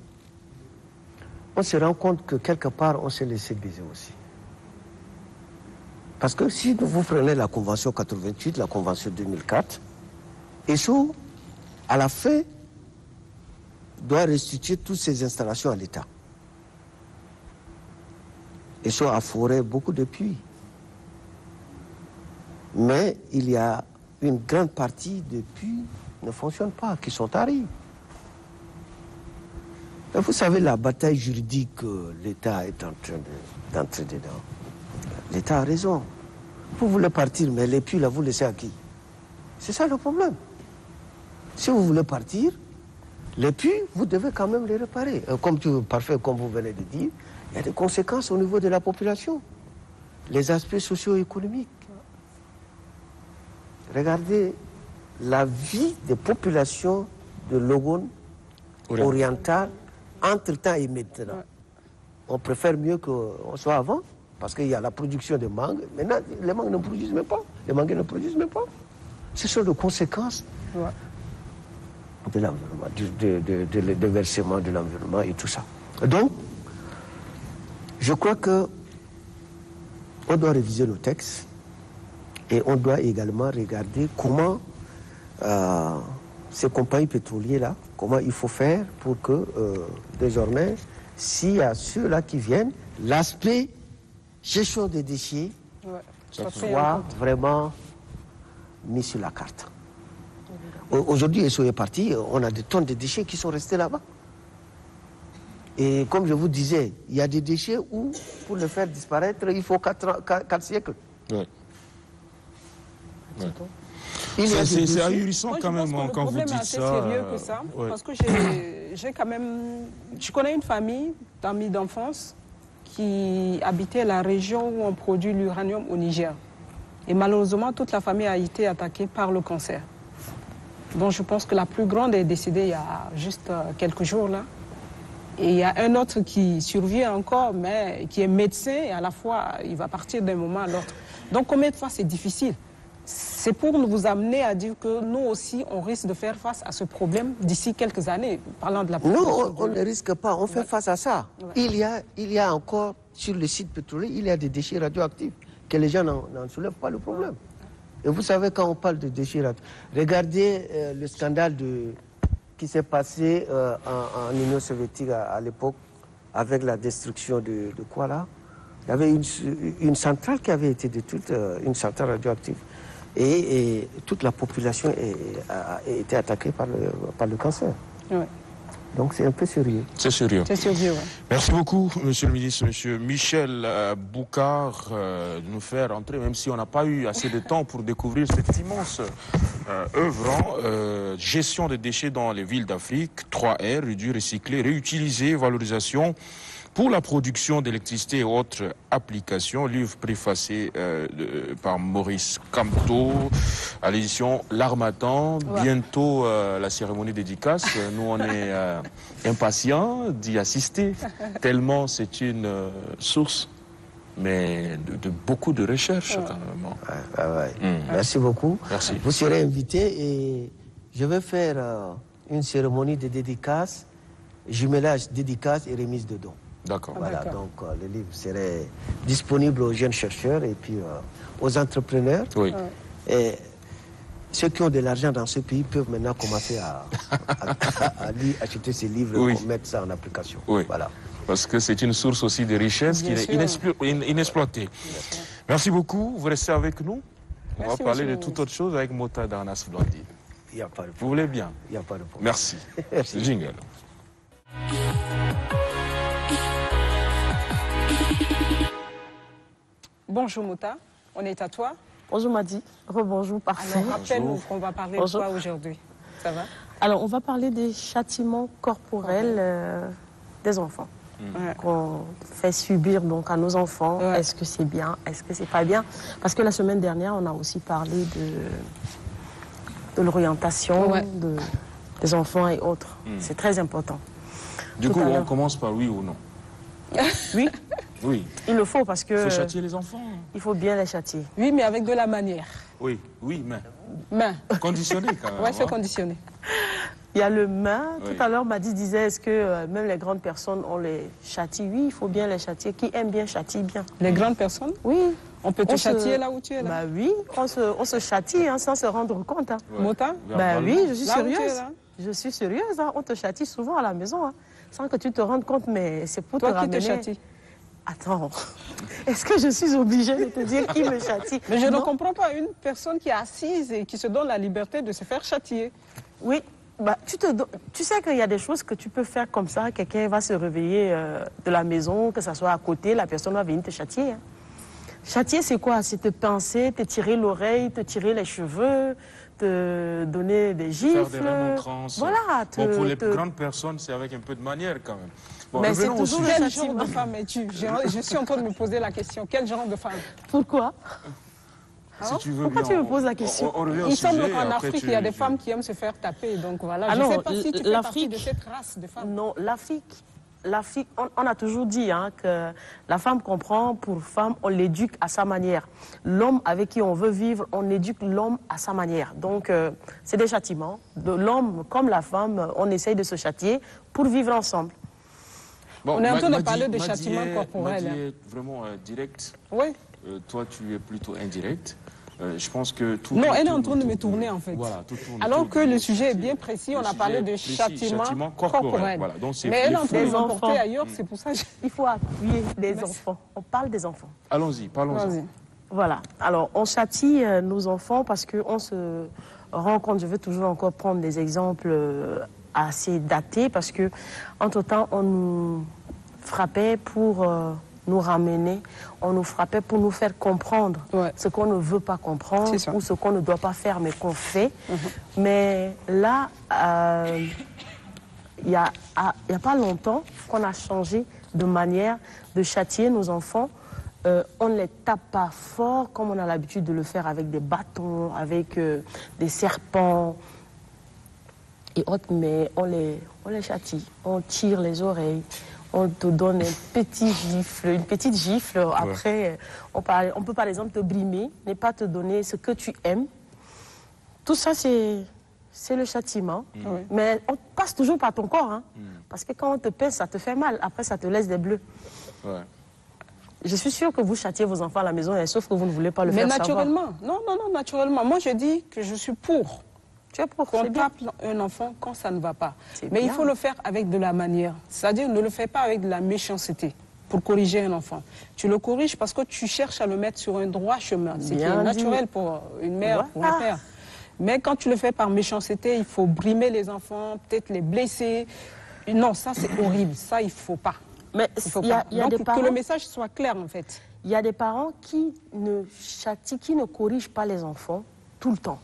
on se rend compte que quelque part, on s'est laissé baiser aussi. Parce que si vous prenez la Convention 88, la Convention 2004, ESSO, à la fin, doit restituer toutes ces installations à l'État. ESSO a foré beaucoup de puits. Mais il y a une grande partie des puits qui ne fonctionnent pas, qui sont arides. Et vous savez, la bataille juridique que l'État est en train d'entrer dedans, l'État a raison. Vous voulez partir, mais les puits, là, vous laissez à qui? C'est ça le problème. Si vous voulez partir, les puits, vous devez quand même les réparer. Parfait, comme vous venez de dire, il y a des conséquences au niveau de la population. Les aspects socio-économiques. Regardez la vie des populations de Logone orientale entre-temps et maintenant. On préfère mieux qu'on soit avant, parce qu'il y a la production de mangue. Maintenant, les mangues ne produisent même pas. Les mangues ne produisent même pas. Ce sont les conséquences de l'environnement, de versement de l'environnement et tout ça. Donc, je crois que on doit réviser nos textes et on doit également regarder comment ces compagnies pétrolières-là, comment il faut faire pour que désormais, s'il y a ceux-là qui viennent, l'aspect gestion des déchets soit vraiment mis sur la carte. Aujourd'hui, SO est parti, on a des tonnes de déchets qui sont restés là-bas. Et comme je vous disais, il y a des déchets où, pour le faire disparaître, il faut 4 siècles. Ouais. C'est ahurissant quand même quand vous dites ça. C'est sérieux que ça, parce que j'ai quand même... Je connais une famille d'amis d'enfance qui habitait la région où on produit l'uranium au Niger. Et malheureusement, toute la famille a été attaquée par le cancer. Donc je pense que la plus grande est décédée il y a juste quelques jours là. Et il y a un autre qui survit encore, mais qui est médecin, et à la fois, il va partir d'un moment à l'autre. Donc combien de fois c'est difficile? C'est pour vous amener à dire que nous aussi, on risque de faire face à ce problème d'ici quelques années, parlant de la Non, on ne risque pas, on fait face à ça. Il y a encore, sur le site pétrolier, il y a des déchets radioactifs, que les gens n'en soulèvent pas le problème. Et vous savez, quand on parle de déchets radioactifs, regardez le scandale qui s'est passé en Union soviétique à l'époque, avec la destruction de quoi là? Il y avait une centrale qui avait été détruite, une centrale radioactive. Et toute la population a été attaquée par le cancer. Ouais. Donc c'est un peu sérieux. C'est sérieux. C'est sérieux, oui. Merci beaucoup, Monsieur le ministre, Monsieur Michel Boucard, de nous faire entrer, même si on n'a pas eu assez de temps pour découvrir cette immense œuvre, gestion des déchets dans les villes d'Afrique, 3R, réduire, recycler, réutiliser, valorisation, pour la production d'électricité et autres applications, livre préfacé par Maurice Camteau à l'édition L'Harmattan. Ouais. Bientôt la cérémonie dédicace. Nous, on est impatients d'y assister, tellement c'est une source, mais de beaucoup de recherches quand même. Merci beaucoup. Merci. Vous serez invité et je vais faire une cérémonie de dédicace, jumelage dédicace et remise de dons. D'accord. Voilà, donc le livre serait disponible aux jeunes chercheurs et puis aux entrepreneurs. Oui. Et ceux qui ont de l'argent dans ce pays peuvent maintenant commencer à acheter ces livres et mettre ça en application. Oui. Voilà. Parce que c'est une source aussi de richesse qui est inexploitée. Merci beaucoup. Vous restez avec nous. On va parler de toute autre chose avec Mota Darnas Blondie. Il n'y a pas de problème. Vous voulez bien? Il n'y a pas de problème. Merci. Merci. Jingle. Bonjour Mota, on est à toi. Bonjour Madi, rebonjour, parfait. Alors rappelle-nous qu'on va parler de quoi aujourd'hui. Ça va? Alors on va parler des châtiments corporels des enfants. Qu'on fait subir donc à nos enfants. Est-ce que c'est bien? Est-ce que c'est pas bien? Parce que la semaine dernière, on a aussi parlé de l'orientation des enfants et autres. C'est très important. Du coup, on commence par oui ou non? Oui. Oui. Il le faut parce que... Il faut châtier les enfants. Il faut bien les châtier. Oui, mais avec de la manière. Oui, mais... Conditionné quand même. Oui, c'est conditionné. Il y a le main. Tout à l'heure, Madi disait, est-ce que même les grandes personnes, on les châtie? Oui, il faut bien les châtier. Qui aime bien, châtie bien. Les grandes personnes? Oui. On peut te châtier là où tu es là? Bah oui, on se châtie sans se rendre compte. Hein. Mota? Bah oui, je suis sérieuse. Là. Je suis sérieuse. Hein. On te châtie souvent à la maison, sans que tu te rendes compte, mais c'est pour Toi te ramener... Toi qui te châtie? Attends, est-ce que je suis obligée de te dire qui me châtie? Mais je ne comprends pas une personne qui est assise et qui se donne la liberté de se faire châtier. Oui, bah, tu sais qu'il y a des choses que tu peux faire comme ça. Quelqu'un va se réveiller de la maison, que ça soit à côté, la personne va venir te châtier. Hein. Châtier, c'est quoi? C'est te pincer, te tirer l'oreille, te tirer les cheveux, te donner des gifles. Faire des remontrances. Voilà. Bon, pour les grandes personnes, c'est avec un peu de manière quand même. Bon, mais c'est toujours le Quel châtiment. genre de femme es-tu? Je suis en train de me poser la question. Quel genre de femme? Pourquoi? Si tu veux Pourquoi bien, tu me poses la question? on revient au Il semble sujet, qu'en après Afrique, il y a des femmes qui aiment se faire taper. Donc voilà, Ah je ne non, sais pas si tu fais partie l'Afrique- de cette race de femmes. Non, l'Afrique, on a toujours dit que la femme comprend, pour femme, on l'éduque à sa manière. L'homme avec qui on veut vivre, on éduque l'homme à sa manière. Donc, c'est des châtiments. De l'homme comme la femme, on essaye de se châtier pour vivre ensemble. Bon, On est en train de Madi- parler de Madi châtiment est- corporel. Madi est vraiment direct. Oui. Toi, tu es plutôt indirect. Je pense que tout... Non, elle est tout- en train de tout- me tourner en fait. Voilà, tout tourne Alors autour que du le sujet est bien châtiment. précis, on Le a parlé de sujet est précis, châtiment corporel. corporel. Voilà, donc c'est Mais elle est en train de les m'emporter enfants. ailleurs, c'est pour ça que Il faut appuyer les enfants. On parle des enfants. Allons-y, parlons-en. Vas-y. Voilà. Alors, on châtie nos enfants parce qu'on se rend compte, je vais toujours encore prendre des exemples assez datés, parce que entre-temps, on nous frappait pour nous ramener, on nous frappait pour nous faire comprendre Ouais. ce qu'on ne veut pas comprendre C'est ça. ou ce qu'on ne doit pas faire mais qu'on fait. Mais là, il y a pas longtemps qu'on a changé de manière de châtier nos enfants. On ne les tape pas fort comme on a l'habitude de le faire avec des bâtons, avec des serpents et autres, mais on les châtie. On tire les oreilles, on te donne un petit gifle, une petite gifle. Après, on peut par exemple te brimer, ne pas te donner ce que tu aimes. Tout ça, c'est le châtiment. Mais on passe toujours par ton corps, hein, parce que quand on te pèse, ça te fait mal. Après, ça te laisse des bleus. Ouais. Je suis sûre que vous châtiez vos enfants à la maison, sauf que vous ne voulez pas le Mais faire savoir. naturellement, non, naturellement. Moi, je dis que je suis pour Tu es pour, qu'on c'est bien. tape un enfant quand ça ne va pas. C'est Mais il bien. faut le faire avec de la manière. C'est-à-dire, ne le fais pas avec de la méchanceté pour corriger un enfant. Tu le corriges parce que tu cherches à le mettre sur un droit chemin. C'est qui Bien est dit. naturel pour une mère, pour un Voilà. père. Mais quand tu le fais par méchanceté, il faut brimer les enfants, peut-être les blesser. Non, ça c'est horrible. Ça, il ne faut pas. Mais Il faut il y a, pas. il y a Donc, des que parents... le message soit clair, en fait. Il y a des parents qui ne châtient, qui ne corrigent pas les enfants tout le temps.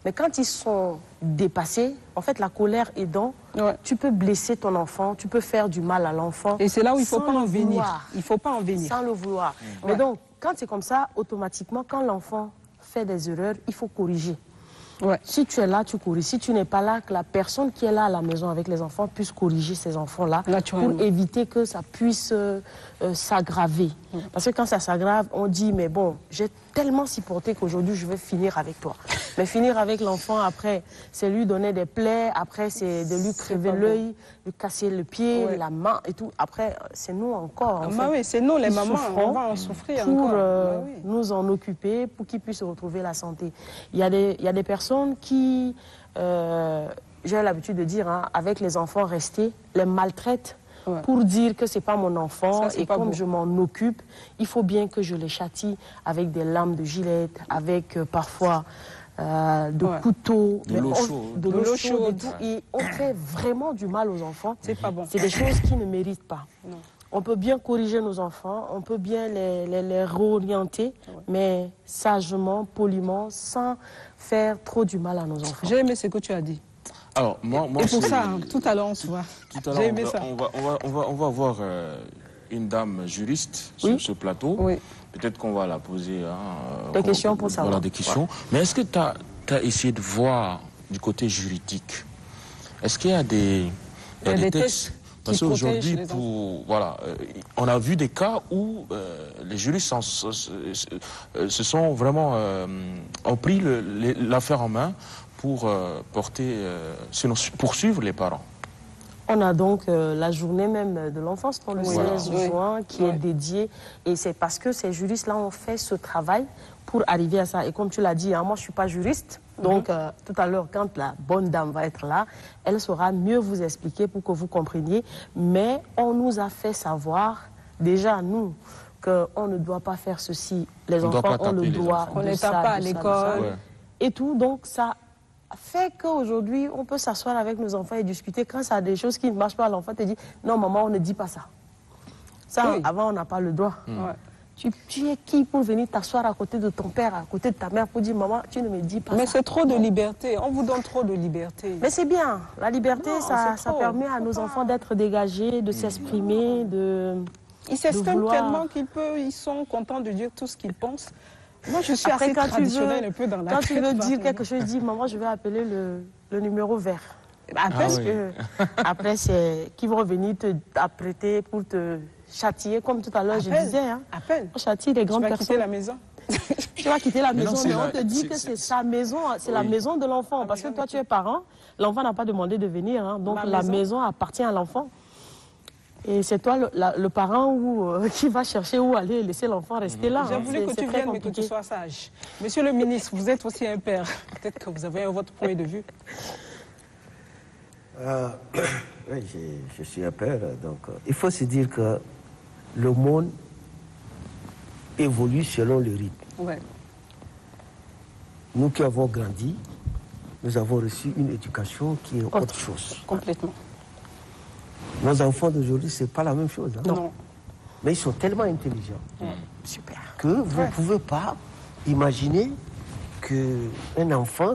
Mais quand ils sont dépassés, en fait, la colère aidant, Ouais. tu peux blesser ton enfant, tu peux faire du mal à l'enfant. Et c'est là où il ne faut sans pas en le venir. vouloir. Il ne faut pas en venir. Sans le vouloir. Ouais. Mais donc, quand c'est comme ça, automatiquement, quand l'enfant fait des erreurs, il faut corriger. Ouais. Si tu es là, tu corriges. Si tu n'es pas là, que la personne qui est là à la maison avec les enfants puisse corriger ces enfants-là Naturellement. pour éviter que ça puisse s'aggraver. Parce que quand ça s'aggrave, on dit, mais bon, j'ai tellement supporté qu'aujourd'hui, je vais finir avec toi. Mais finir avec l'enfant, après, c'est lui donner des plaies, après, c'est de lui crever pas l'œil, lui casser le pied, Ouais. la main et tout. Après, c'est nous encore, en Bah fait, oui, c'est nous, les qui mamans, souffrons on va en souffrir pour encore. Bah oui. nous en occuper, pour qu'ils puissent retrouver la santé. Il y a des personnes qui, j'ai l'habitude de dire, hein, avec les enfants restés, les maltraitent Ouais. pour dire que c'est pas mon enfant Ça, c'est et pas comme beau. je m'en occupe, il faut bien que je les châtie avec des lames de gilette, avec parfois de Ouais. couteaux, De mais l'eau on- chaude. de De l'eau l'eau chaude et chaude. tout. Et on fait vraiment du mal aux enfants. C'est pas bon. C'est des choses qui ne méritent pas. Non. On peut bien corriger nos enfants, on peut bien les réorienter, mais sagement, poliment, sans faire trop du mal à nos enfants. J'ai aimé ce que tu as dit. Alors, moi Et pour c'est- ça, hein, tout à l'heure, on se voit. Tout à J'ai l'heure, aimé ça. on va voir une dame juriste Oui. sur ce plateau. Oui. Peut-être qu'on va la poser Des questions pour savoir. Voilà, des questions. Mais est-ce que tu as essayé de voir du côté juridique? Est-ce qu'il y a des, Il y a des textes Parce qui qu'aujourd'hui, protègent les voilà, on a vu des cas où les juristes se sont vraiment ont pris l'affaire en main pour poursuivre les parents. On a donc la journée même de l'enfance, le Voilà. 16 Oui. juin, qui est dédiée. Et c'est parce que ces juristes-là ont fait ce travail pour arriver à ça. Et comme tu l'as dit, hein, moi je ne suis pas juriste. Donc tout à l'heure, quand la bonne dame va être là, elle saura mieux vous expliquer pour que vous compreniez. Mais on nous a fait savoir, déjà nous, qu'on ne doit pas faire ceci. Les On ne doit enfants, pas on le taper les doit. enfants. On de les ça, tape pas à de ça, de l'école. ça. Ouais. Et tout, donc ça fait qu'aujourd'hui, on peut s'asseoir avec nos enfants et discuter. Quand ça a des choses qui ne marchent pas, l'enfant te dit, non maman, on ne dit pas ça. Ça, Oui. avant, on n'a pas le droit. Ouais. Tu es qui pour venir t'asseoir à côté de ton père, à côté de ta mère, pour dire, maman, tu ne me dis pas Mais ça. c'est trop de liberté. On vous donne trop de liberté. Mais c'est bien. La liberté, Non, ça c'est trop. permet à nos enfants d'être dégagés, de s'exprimer, de... Ils s'estiment vouloir- tellement ils sont contents de dire tout ce qu'ils pensent. Moi, je suis Après, assez traditionnelle un peu dans la quand tête. tu veux dire par quelque chose, dis, maman, je vais appeler le numéo vert. Après, Ah oui. Après, c'est qui vont venir t'apprêter pour te châtier, comme tout à l'heure, je Appelle. disais. Hein. Appelle. On châtie les Tu grandes vas personnes. quitter la maison. Tu vas quitter la Mais non, maison, c'est mais on la- te dit que c'est- c'est sa maison, c'est la maison de l'enfant. Parce que toi, tu es parent, l'enfant n'a pas demandé de venir. Hein, donc, La la maison appartient à l'enfant. Et c'est toi, le parent, qui va chercher où aller et laisser l'enfant rester là. J'ai hein. voulu que C'est tu très viennes, mais que tu compliqué. sois sage. Monsieur le ministre, vous êtes aussi un père. Peut-être que vous avez votre point de vue. Oui, je suis un père, donc il faut se dire que le monde évolue selon le rythme. Ouais. Nous qui avons grandi, nous avons reçu une éducation qui est autre chose. Complètement. Nos enfants d'aujourd'hui, ce n'est pas la même chose. hein. Non. Mais ils sont tellement intelligents Super. que vous ne pouvez pas imaginer qu'un enfant,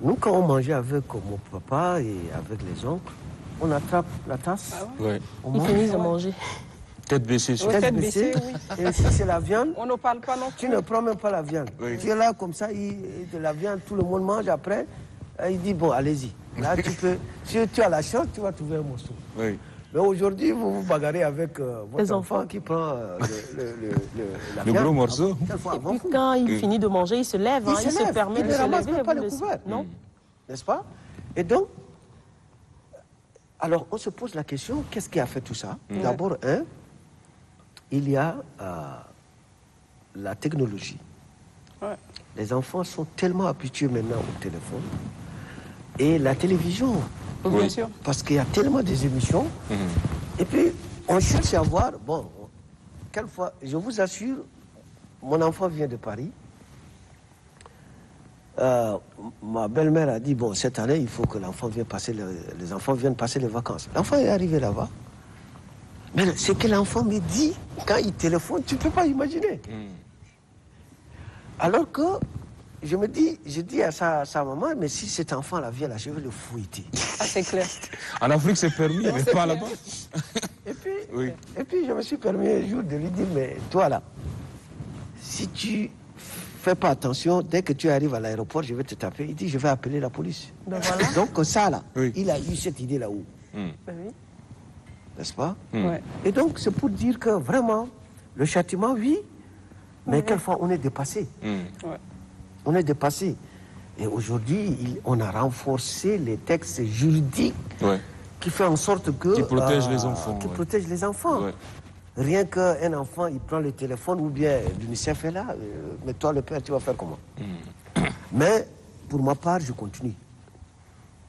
nous quand on mangeait avec mon papa et avec les oncles, on attrape la tasse, Ouais. on Ils mange, finissent de manger. Tête baissée sur Ouais. tête Tête baissée, baissée, et si c'est la viande, On ne parle pas non tu plus. ne prends même pas la viande. Oui. Tu es là comme ça, de la viande, tout le monde mange après. Et il dit, bon, allez-y. Là, tu peux, si tu as la chance, tu vas trouver un morceau. Oui. Mais aujourd'hui, vous vous bagarrez avec votre Les enfant enfants. qui prend la Le viande. gros morceau. Quelquefois, avant Puis vous. quand il finit de manger, il se lève. Hein, Il se lève, permet il de ne se ramasse lever. même pas vous le le- couvert. Non. N'est-ce pas? Et donc, alors on se pose la question, qu'est-ce qui a fait tout ça? D'abord, il y a la technologie. Ouais. Les enfants sont tellement habitués maintenant au téléphone et la télévision, Bien sûr. parce qu'il y a tellement des émissions. Et puis, on cherche à voir, bon, quelquefois, je vous assure, mon enfant vient de Paris. Ma belle-mère a dit, bon, cette année, il faut que l'enfant vienne passer les enfants viennent passer les vacances. L'enfant est arrivé là-bas. Mais ce que l'enfant me dit, quand il téléphone, tu ne peux pas imaginer. Alors que, je dis à sa maman, mais si cet enfant-là vient là, je vais le fouetter. Ah, c'est clair. En Afrique, c'est permis, mais pas là-bas. Et puis, Oui. et puis, je me suis permis un jour de lui dire, mais toi là, si tu fais pas attention, dès que tu arrives à l'aéroport, je vais te taper. Il dit, je vais appeler la police. Ben voilà. Donc ça là, Oui. il a eu cette idée là-haut, Ben oui. n'est-ce pas? Ouais. Et donc c'est pour dire que vraiment, le châtiment, oui, mais quelquefois on est dépassé. Ouais. On est dépassé. Et aujourd'hui, on a renforcé les textes juridiques Ouais. qui fait en sorte que... Qui protègent les enfants, Qui ouais. protègent les enfants. Ouais. Rien qu'un enfant, il prend le téléphone ou bien l'UNICEF est là, mais toi le père, tu vas faire comment? Mais pour ma part, je continue.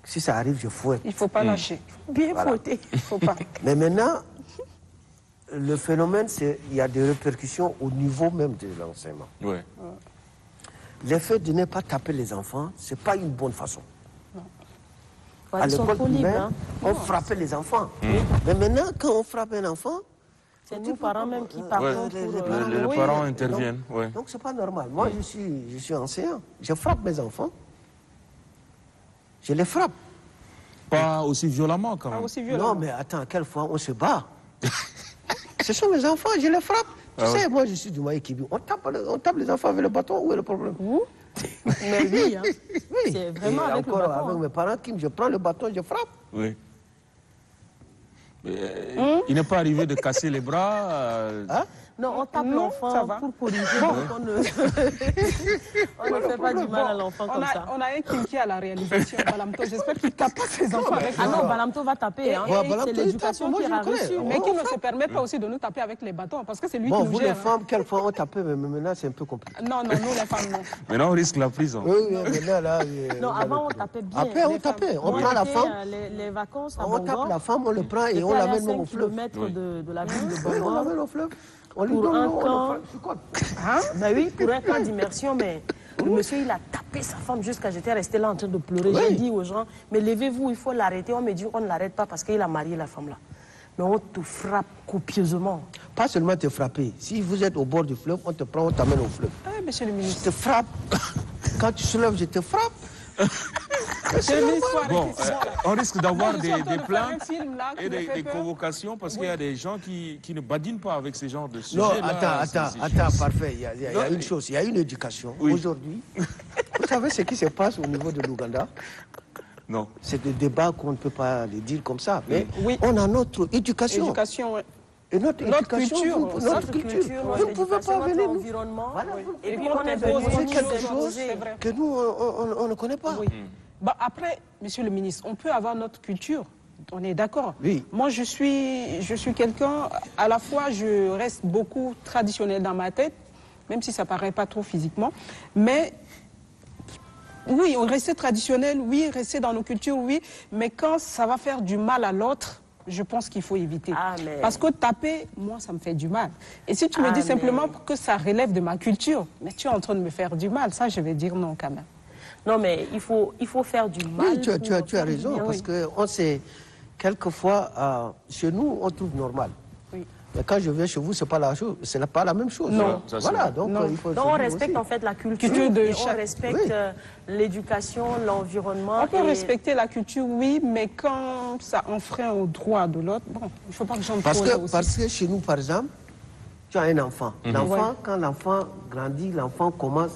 Si ça arrive, je fouette. Il ne faut pas lâcher. Bien Voilà. fouetté. Il ne faut pas. Mais maintenant, le phénomène, c'est il y a des répercussions au niveau même de l'enseignement. Ouais. Le fait de ne pas taper les enfants, ce n'est pas une bonne façon. Ouais, À ils sont l'école trop libres. primaire, Hein. on frappait les enfants. Mais maintenant, quand on frappe un enfant, C'est nous, parents, même, qui Ouais. parlons les- pour... les parents, Les oui, parents donc- interviennent. Ouais. Donc c'est pas normal. Moi, je suis enseignant. Je frappe mes enfants. Je les frappe. Pas aussi violemment, quand Pas même. aussi violent. Non, mais attends, quelquefois on se bat. Ce sont mes enfants, je les frappe. Tu sais, moi je suis du Maï Kibi. On tape les enfants avec le bâton, où est le problème? Mais oui, hein. Oui. C'est vraiment Et avec le encore bâton, avec hein. mes parents, je prends le bâton, je frappe. Oui. Mais, il n'est pas arrivé de casser les bras. Non, on tape Non, l'enfant ça va. pour corriger. Donc on ne, on ne fait pas du mal à l'enfant comme ça. On a un Kinki à la réalisation, Balamto. J'espère qu'il ne tape pas ses enfants avec Ah le non, bâton. Balamto va taper. Hein. Ouais, Balamto, C'est il l'éducation tape, moi, qu'il je a connais. reçue. Mais qui ne se permet pas aussi de nous taper avec les bâtons, parce que c'est lui Bon, qui nous vous les gère. femmes, quelquefois on tapait, mais maintenant c'est un peu compliqué. Non, non, nous les femmes, non. Maintenant, on risque la prison. Oui, oui, maintenant là. Non, avant on tapait bien. Après, on Les tapait. femmes. On Moi, prend la j'étais, femme, Les vacances à on tape Bongo. la femme, on le prend et J'étais on allée à l'amène même 5 au fleuve. kilomètres de la ville de Oui, on Bongo. l'amène au fleuve. On lui Pour donne un l'eau, on camp. le fricote. Ben oui, pour un camp d'immersion, mais le monsieur, il a tapé sa femme jusqu'à j'étais restée là en train de pleurer. Oui. J'ai dit aux gens, mais levez-vous, il faut l'arrêter. On me dit, on ne l'arrête pas parce qu'il a marié la femme là. Mais on te frappe copieusement. pas seulement te frapper. Si vous êtes au bord du fleuve, on te prend, on t'amène au fleuve. Ah, monsieur le ministre. Je te frappe. Quand tu soulèves, je te frappe. Bon, on risque d'avoir des plaintes et des des convocations parce qu'il y a des gens qui ne badinent pas avec ces genres de sujets. Non, attends, parfait. Il y a une chose, il y a une éducation. Oui. Aujourd'hui, vous savez ce qui se passe au niveau de l'Ouganda? Non. C'est des débats qu'on ne peut pas les dire comme ça. Mais Oui. on a notre éducation. Éducation, ouais. Et notre éducation, culture, notre culture. Vous ne pouvez pas venir nous... environnement. Voilà, Et puis on on est est venu c'est quelque nous chose imposer. que nous, on ne connaît pas. Oui. Bah, après, monsieur le ministre, on peut avoir notre culture. On est d'accord. Oui. Moi, je suis quelqu'un, à la fois, je reste beaucoup traditionnel dans ma tête, même si ça ne paraît pas trop physiquement. Mais oui, on reste traditionnel, oui, rester dans nos cultures, oui. Mais quand ça va faire du mal à l'autre, je pense qu'il faut éviter. Ah, mais... Parce que taper, moi, ça me fait du mal. Et si tu me dis simplement que ça relève de ma culture, mais tu es en train de me faire du mal, ça, je vais dire non quand même. Non, mais il faut faire du mal. Oui, tu as raison, bien, parce qu'on sait, quelquefois, chez nous, on trouve normal. Oui. Mais quand je viens chez vous, ce n'est pas la même chose. Non. Ça, Voilà, c'est donc Non. il faut... Donc on respecte en fait la culture, et on respecte l'éducation, l'environnement. On peut respecter la culture, oui, mais quand ça enfreint au droit de l'autre, bon, il ne faut pas que j'en Parce parle aussi. parce que chez nous, par exemple, tu as un enfant. L'enfant, quand l'enfant grandit, l'enfant commence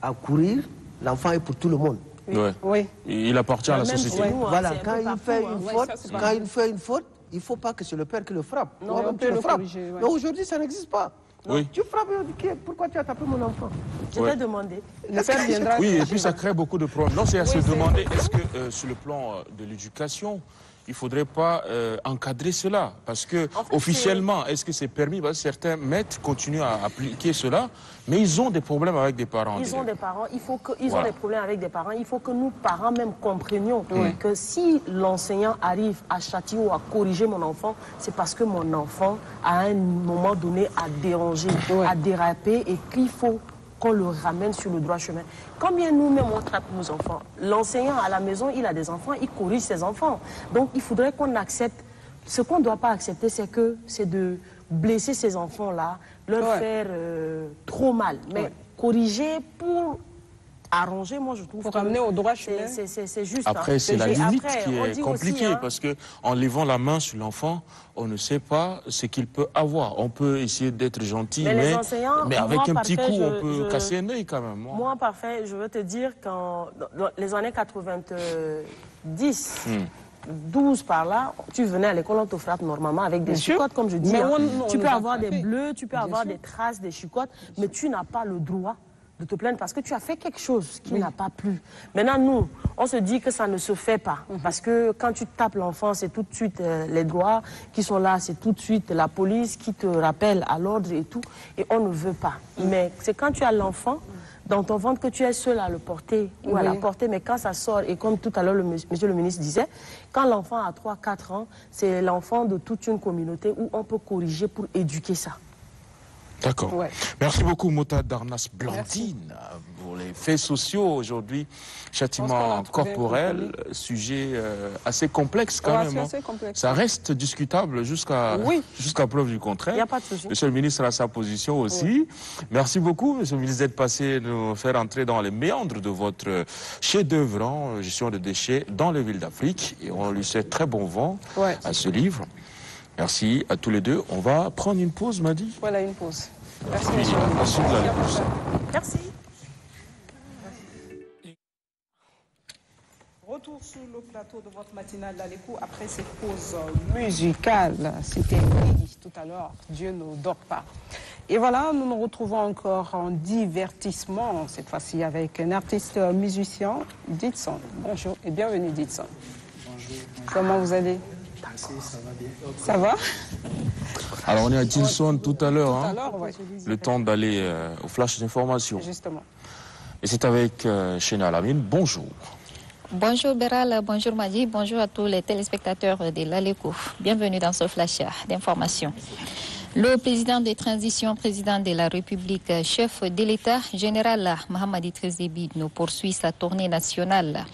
à courir, l'enfant est pour tout le monde. Ouais. Oui. Il appartient à la Même société. chez nous, Voilà, c'est un quand peu il partout, fait hein. une Ouais, faute, ça, c'est quand pas- il fait une faute, il ne faut pas que c'est le père qui le frappe. Non, Toi-même, on peut tu le frappes. corriger, ouais. Mais aujourd'hui, ça n'existe pas. Oui. Tu frappes, on dit, pourquoi tu as tapé mon enfant? Je Ouais. t'ai demandé. Le père viendra. Oui, et puis ça crée beaucoup de problèmes. Non, c'est à se demander, est-ce que sur le plan de l'éducation, il ne faudrait pas encadrer cela? Parce que En fait, officiellement, est-ce que c'est permis? Parce que certains maîtres continuent à appliquer cela, mais ils ont des problèmes avec des parents. Ils ont des parents, ils ont Voilà. des problèmes avec des parents. Il faut que nous, parents, même comprenions que si l'enseignant arrive à châtier ou à corriger mon enfant, c'est parce que mon enfant, à un moment donné, a dérangé, a dérapé et qu'il faut qu'on le ramène sur le droit chemin. Combien nous-mêmes on trappe nos enfants? L'enseignant à la maison, il a des enfants, il corrige ses enfants. Donc il faudrait qu'on accepte. Ce qu'on ne doit pas accepter, c'est de blesser ces enfants-là, leur faire trop mal. Mais corriger pour arranger, moi je trouve Pour ramener au droit chemin. c'est juste. Après, c'est la juste. limite Après, qui on est dit compliquée, aussi, hein, parce que en levant la main sur l'enfant, on ne sait pas ce qu'il peut avoir. On peut essayer d'être gentil, Mais les enseignants, mais avec moi, un petit parfait, coup, on peut casser un œil quand même. Moi, parfait, je veux te dire qu'en dans les années 90, 12 par là, tu venais à l'école, on te frappe normalement avec des Bien sûr. chicottes, comme je dis. Mais hein. on Tu nous peux a avoir des frappés. bleus, tu peux Bien avoir sûr. des traces, des chicottes, mais tu n'as pas le droit de te plaindre parce que tu as fait quelque chose qui n'a pas plu. Maintenant, nous, on se dit que ça ne se fait pas. Parce que quand tu tapes l'enfant, c'est tout de suite les droits qui sont là, c'est tout de suite la police qui te rappelle à l'ordre et tout. Et on ne veut pas. Mais c'est quand tu as l'enfant dans ton ventre que tu es seul à le porter ou à la porter. Mais quand ça sort, et comme tout à l'heure monsieur le ministre disait, quand l'enfant a 3-4 ans, c'est l'enfant de toute une communauté où on peut corriger pour éduquer ça. D'accord. Ouais. Merci beaucoup, Mota Darnas Blandine, pour les faits sociaux aujourd'hui. Châtiment corporel, sujet assez complexe quand même. Assez complexe. Ça reste discutable jusqu'à preuve du contraire. Il n'y a pas de souci. Monsieur le ministre a sa position aussi. Merci beaucoup, monsieur le ministre, d'être passé nous faire entrer dans les méandres de votre chef-d'œuvre en gestion de déchets dans les villes d'Afrique. Et on lui souhaite très bon vent à ce livre. Merci à tous les deux. On va prendre une pause, m'a dit. Voilà une pause. Merci, Puis, monsieur. ensuite, la réponse. Merci. Retour sur le plateau de votre matinale d'Alékou après cette pause musicale. C'était dit tout à l'heure, Dieu ne dort pas. Et voilà, nous nous retrouvons encore en divertissement, cette fois-ci avec un artiste musicien, Ditson. Bonjour et bienvenue, Ditson. Bonjour. Comment vous allez? Merci, ça va bien. Ça va? Alors, on est à Tilson tout à l'heure. Tout à Hein, l'heure, oui, le temps d'aller au flash d'information. justement. Et c'est avec Chéna Alamine. Bonjour. Bonjour Béral, bonjour Madi, bonjour à tous les téléspectateurs de l'Aléco. Bienvenue dans ce flash d'information. Le président de transition, président de la République, chef de l'État, général Mohamed Idriss Déby, poursuit sa tournée nationale.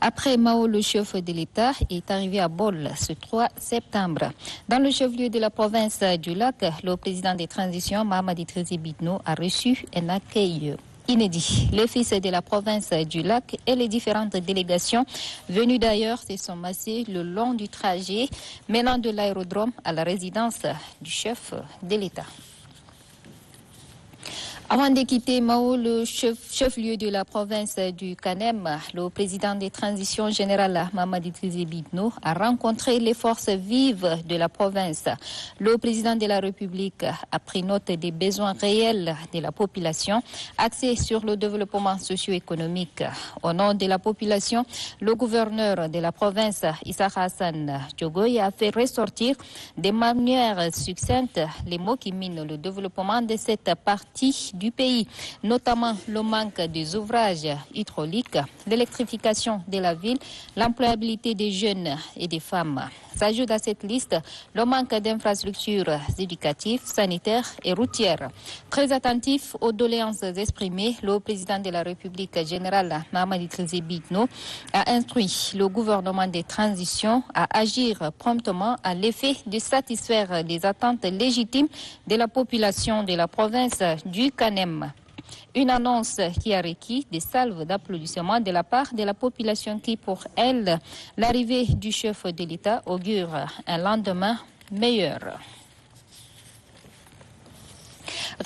Après Mao, le chef de l'État est arrivé à Bol ce 3 septembre. Dans le chef-lieu de la province du Lac, le président de transition, Mohamed Idriss Déby, a reçu un accueil inédit. Les fils de la province du Lac et les différentes délégations venues d'ailleurs se sont massés le long du trajet menant de l'aérodrome à la résidence du chef de l'État. Avant de quitter Mao, le chef-lieu de la province du Kanem, le président des transitions générales, Mohamed Idriss Déby, a rencontré les forces vives de la province. Le président de la République a pris note des besoins réels de la population, axés sur le développement socio-économique. Au nom de la population, le gouverneur de la province, Issa Hassan Diogoye, a fait ressortir de manière succincte les mots qui minent le développement de cette partie du pays, notamment le manque des ouvrages hydrauliques, l'électrification de la ville, l'employabilité des jeunes et des femmes. S'ajoute à cette liste le manque d'infrastructures éducatives, sanitaires et routières. Très attentif aux doléances exprimées, le président de la République général Mohamed Idriss Déby a instruit le gouvernement de transition à agir promptement à l'effet de satisfaire les attentes légitimes de la population de la province du Kanem. Une annonce qui a requis des salves d'applaudissements de la part de la population qui, pour elle, l'arrivée du chef de l'État augure un lendemain meilleur.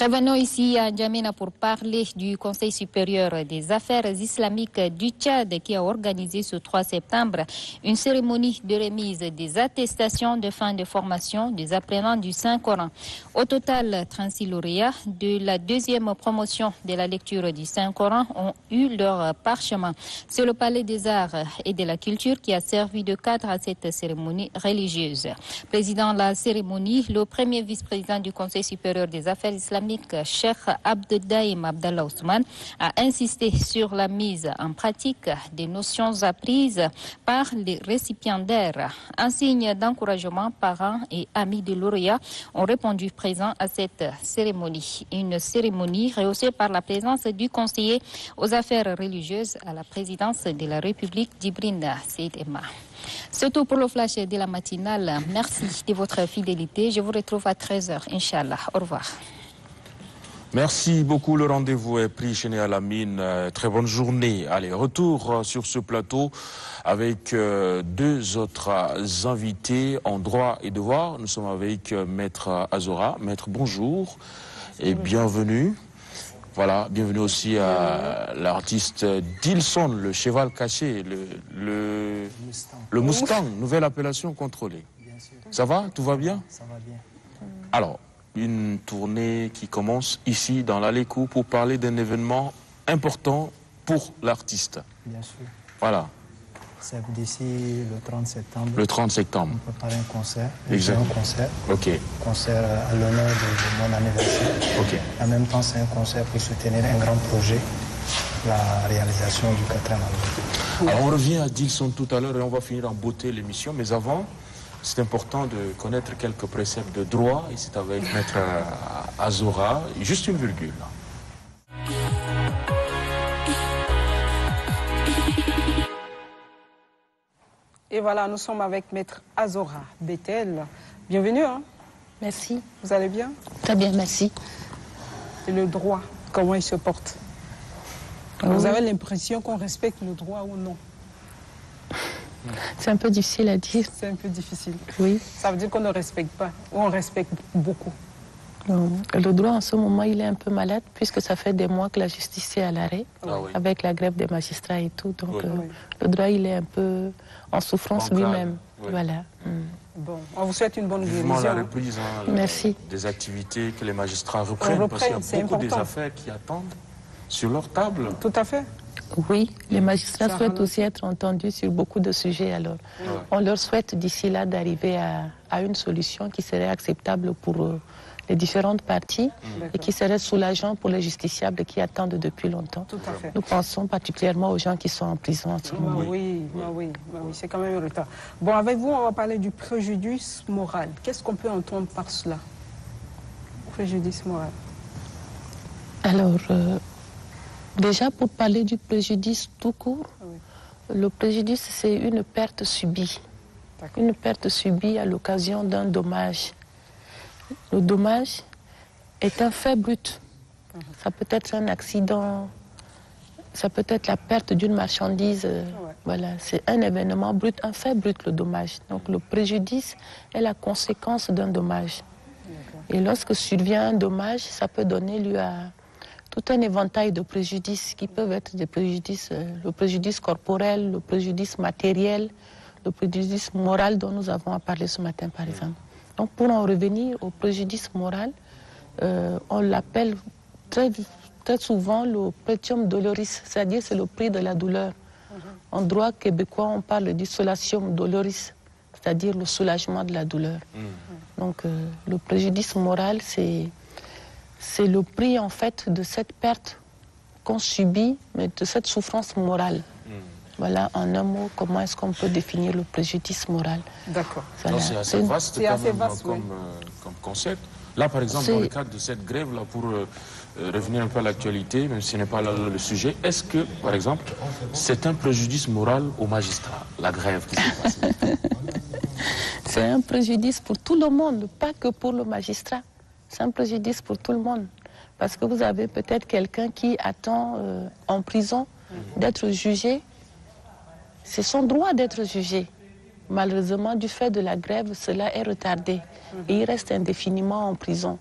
Revenons ici à N'Djamena pour parler du Conseil supérieur des affaires islamiques du Tchad qui a organisé ce 3 septembre une cérémonie de remise des attestations de fin de formation des apprenants du Saint-Coran. Au total, 36 lauréats de la deuxième promotion de la lecture du Saint-Coran ont eu leur parchemin. C'est le Palais des Arts et de la Culture qui a servi de cadre à cette cérémonie religieuse. Président de la cérémonie, le premier vice-président du Conseil supérieur des affaires islamiques, Cheikh Abdeldaïm Abdallah Ousmane, a insisté sur la mise en pratique des notions apprises par les récipiendaires. Un signe d'encouragement, parents et amis de lauréats ont répondu présents à cette cérémonie. Une cérémonie rehaussée par la présence du conseiller aux affaires religieuses à la présidence de la République, Djibril Seyd Emma. C'est tout pour le flash de la matinale. Merci de votre fidélité. Je vous retrouve à 13h, Inch'Allah. Au revoir. Merci beaucoup, le rendez-vous est pris chez Alamine. Très bonne journée. Allez, retour sur ce plateau avec deux autres invités en droit et devoir. Nous sommes avec Maître Azora. Maître, bonjour et bienvenue. Voilà, bienvenue aussi à l'artiste Dilson, le cheval caché, le Mustang, nouvelle appellation contrôlée. Bien sûr. Ça va? Tout va bien? Ça va bien. Alors, une tournée qui commence ici dans l'Alékou pour parler d'un événement important pour l'artiste. Bien sûr. Voilà. C'est d'ici le 30 septembre. Le 30 septembre. On prépare un concert. Exact. Un concert. Ok. Concert à l'honneur de mon anniversaire. Ok. En même temps, c'est un concert pour soutenir un grand projet, la réalisation du 4e album. Alors, on revient à Dilson tout à l'heure et on va finir en beauté l'émission. Mais avant, c'est important de connaître quelques préceptes de droit. Et c'est avec Maître Azora. Juste une virgule. Et voilà, nous sommes avec Maître Azora Bettel. Bienvenue. Hein? Merci. Vous allez bien? Très bien, merci. Et le droit, comment il se porte? Vous avez l'impression qu'on respecte le droit ou non? C'est un peu difficile à dire. C'est un peu difficile. Oui. Ça veut dire qu'on ne respecte pas, ou on respecte beaucoup. Le droit en ce moment, il est un peu malade puisque ça fait des mois que la justice est à l'arrêt, avec la grève des magistrats et tout. Donc le droit, il est un peu en souffrance lui-même. Oui. Voilà. Bon, on vous souhaite une bonne guérison. Vivement la reprise Merci. Des activités que les magistrats reprennent, parce qu'il y a beaucoup des affaires qui attendent sur leur table. Tout à fait. Oui, les magistrats souhaitent aussi être entendus sur beaucoup de sujets. Alors, on leur souhaite d'ici là d'arriver à une solution qui serait acceptable pour les différentes parties et qui serait soulageant pour les justiciables qui attendent depuis longtemps. Tout à fait. Nous pensons particulièrement aux gens qui sont en prison en ce moment. Oui, c'est quand même un retard. Bon, avec vous, on va parler du préjudice moral. Qu'est-ce qu'on peut entendre par cela? préjudice moral. Alors, déjà pour parler du préjudice tout court, le préjudice c'est une perte subie. Une perte subie à l'occasion d'un dommage. Le dommage est un fait brut. Ça peut être un accident, ça peut être la perte d'une marchandise. Voilà, c'est un événement brut, un fait brut, le dommage. Donc le préjudice est la conséquence d'un dommage. Et lorsque survient un dommage, ça peut donner lieu à tout un éventail de préjudices qui peuvent être des préjudices, le préjudice corporel, le préjudice matériel, le préjudice moral dont nous avons à parler ce matin, par exemple. Donc pour en revenir au préjudice moral, on l'appelle très souvent le pretium doloris, c'est-à-dire c'est le prix de la douleur. En droit québécois, on parle du solatium doloris, c'est-à-dire le soulagement de la douleur. Donc le préjudice moral, c'est le prix en fait de cette perte qu'on subit, mais de cette souffrance morale. Voilà, en un mot, comment est-ce qu'on peut définir le préjudice moral. D'accord. Voilà. C'est assez vaste, comme concept. Là, par exemple, dans le cadre de cette grève-là, pour revenir un peu à l'actualité, même si ce n'est pas là le sujet, est-ce que, par exemple, c'est un préjudice moral aux magistrats, la grève qui s'est passée? C'est un préjudice pour tout le monde, pas que pour le magistrat. C'est un préjudice pour tout le monde. Parce que vous avez peut-être quelqu'un qui attend en prison d'être jugé. C'est son droit d'être jugé. Malheureusement, du fait de la grève, cela est retardé. Et il reste indéfiniment en prison.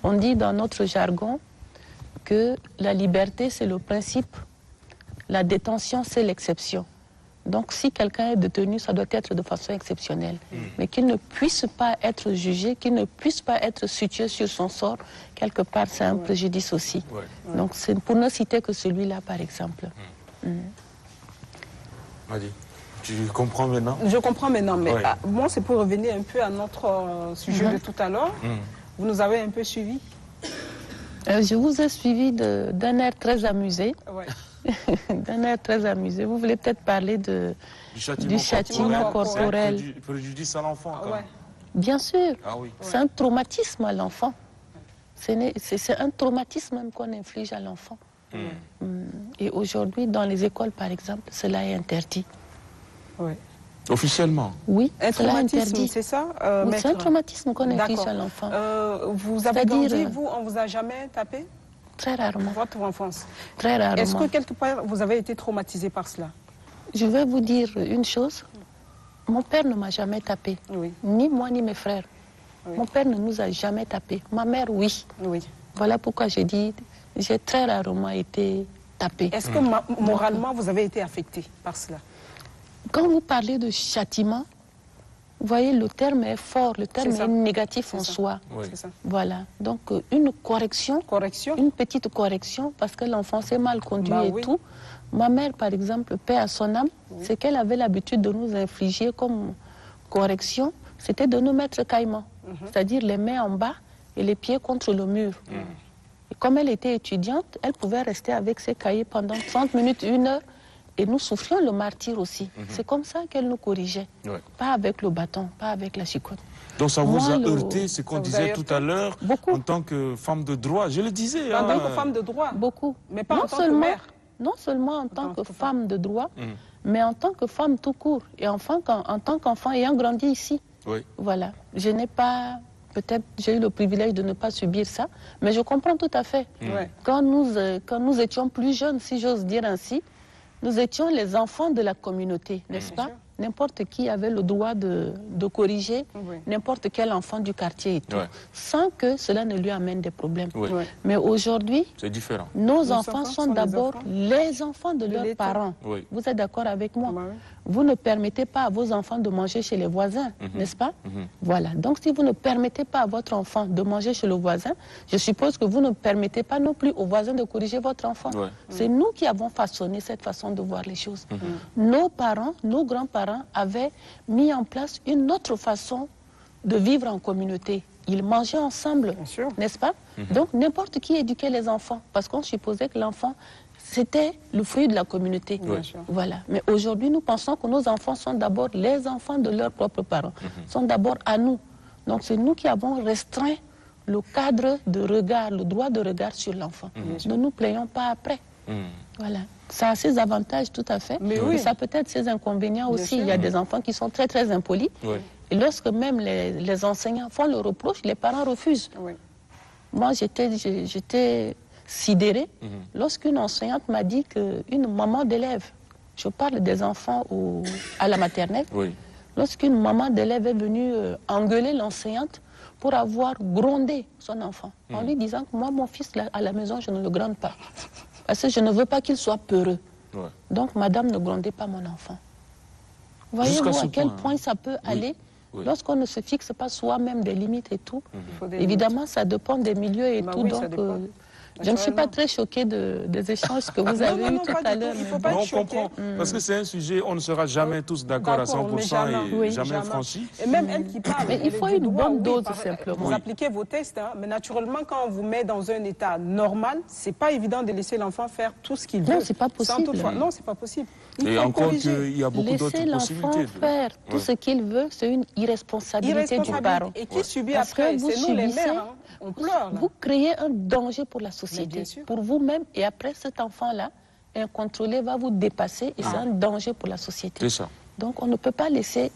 On dit dans notre jargon que la liberté, c'est le principe. La détention, c'est l'exception. Donc si quelqu'un est détenu, ça doit être de façon exceptionnelle. Mais qu'il ne puisse pas être jugé, qu'il ne puisse pas être situé sur son sort, quelque part, c'est un préjudice aussi. Donc c'est pour ne citer que celui-là, par exemple. Madi, tu comprends maintenant? Je comprends maintenant, mais moi, c'est pour revenir un peu à notre sujet de tout à l'heure. Vous nous avez un peu suivis? Je vous ai suivi d'un air très amusé. D'un air très amusé. Vous voulez peut-être parler du châtiment corporel. Préjudice à l'enfant, quand même. Bien sûr. C'est un traumatisme à l'enfant. C'est un traumatisme même qu'on inflige à l'enfant. Et aujourd'hui, dans les écoles, par exemple, cela est interdit. Officiellement? Oui, un traumatisme, c'est ça, oui, c'est un traumatisme qu'on inflige à l'enfant. Vous avez grandi, vous, on vous a jamais tapé? Très rarement. Votre enfance? Très rarement. Est-ce que quelque part, vous avez été traumatisé par cela? Je vais vous dire une chose. Mon père ne m'a jamais tapé. Ni moi, ni mes frères. Mon père ne nous a jamais tapé. Ma mère, oui. Voilà pourquoi j'ai dit, j'ai très rarement été tapé. Est-ce que moralement, vous avez été affecté par cela? Quand vous parlez de châtiment, vous voyez, le terme est fort, le terme est négatif en soi. Voilà. Donc, une correction, une petite correction, parce que l'enfant s'est mal conduit et tout. Ma mère, par exemple, paix à son âme, ce qu'elle avait l'habitude de nous infliger comme correction, c'était de nous mettre caïman, c'est-à-dire les mains en bas et les pieds contre le mur. Et comme elle était étudiante, elle pouvait rester avec ses cahiers pendant 30 minutes, 1 heure, et nous souffrions le martyre aussi. C'est comme ça qu'elle nous corrigeait. Pas avec le bâton, pas avec la chicotte. Donc ça vous a heurté, ce qu'on disait tout à l'heure, en tant que femme de droit. Je le disais. En tant que femme de droit? Beaucoup. Mais pas en tant que mère? Non seulement en tant que femme de droit, mais en tant que femme tout court. Et en tant qu'enfant ayant grandi ici. Voilà. Je n'ai pas... Peut-être j'ai eu le privilège de ne pas subir ça, mais je comprends tout à fait. Quand nous étions plus jeunes, si j'ose dire ainsi, nous étions les enfants de la communauté, n'est-ce pas? N'importe qui avait le droit de corriger n'importe quel enfant du quartier et tout, sans que cela ne lui amène des problèmes. Mais aujourd'hui, c'est différent. Nos enfants sont d'abord les enfants de leurs parents. Vous êtes d'accord avec moi? Vous ne permettez pas à vos enfants de manger chez les voisins, n'est-ce pas? Voilà. Donc si vous ne permettez pas à votre enfant de manger chez le voisin, je suppose que vous ne permettez pas non plus aux voisins de corriger votre enfant. C'est nous qui avons façonné cette façon de voir les choses. Nos parents, nos grands-parents avaient mis en place une autre façon de vivre en communauté. Ils mangeaient ensemble, n'est-ce pas? Donc n'importe qui éduquait les enfants, parce qu'on supposait que l'enfant, c'était le fruit de la communauté. Voilà. Mais aujourd'hui, nous pensons que nos enfants sont d'abord les enfants de leurs propres parents, sont d'abord à nous. Donc c'est nous qui avons restreint le cadre de regard, le droit de regard sur l'enfant. Ne nous plaignons pas après. Voilà. Ça a ses avantages tout à fait, mais ça peut être ses inconvénients aussi. Il y a des enfants qui sont très très impolis. Et lorsque même les enseignants font le reproche, les parents refusent. Moi, j'étais sidérée lorsqu'une enseignante m'a dit qu'une maman d'élève, je parle des enfants à la maternelle, lorsqu'une maman d'élève est venue engueuler l'enseignante pour avoir grondé son enfant, en lui disant que moi, mon fils, à la maison, je ne le gronde pas. Parce que je ne veux pas qu'il soit peureux. Donc, madame, ne grondez pas mon enfant. Voyez-vous à quel point ça peut aller lorsqu'on ne se fixe pas soi-même des limites et tout. Évidemment, ça dépend des milieux et tout. Donc, je ne suis pas très choquée des échanges que vous avez eus tout à l'heure. On comprend. Parce que c'est un sujet, on ne sera jamais tous d'accord à 100% et jamais franchi. Et même elle qui parle. Mais il faut une bonne dose simplement. Vous appliquez vos tests, hein, mais naturellement, quand on vous met dans un état normal, c'est pas évident de laisser l'enfant faire tout ce qu'il veut. Non, c'est pas possible. Non, c'est pas possible. Et encore qu'il y a beaucoup d'autres possibilités. Laisser l'enfant faire tout ce qu'il veut, c'est une irresponsabilité du parent. Et qui subit après? C'est nous les mères, hein. On pleure. Vous créez un danger pour la société, pour vous-même, et après cet enfant-là, incontrôlé, va vous dépasser et c'est un danger pour la société. C'est ça. Donc on ne peut pas laisser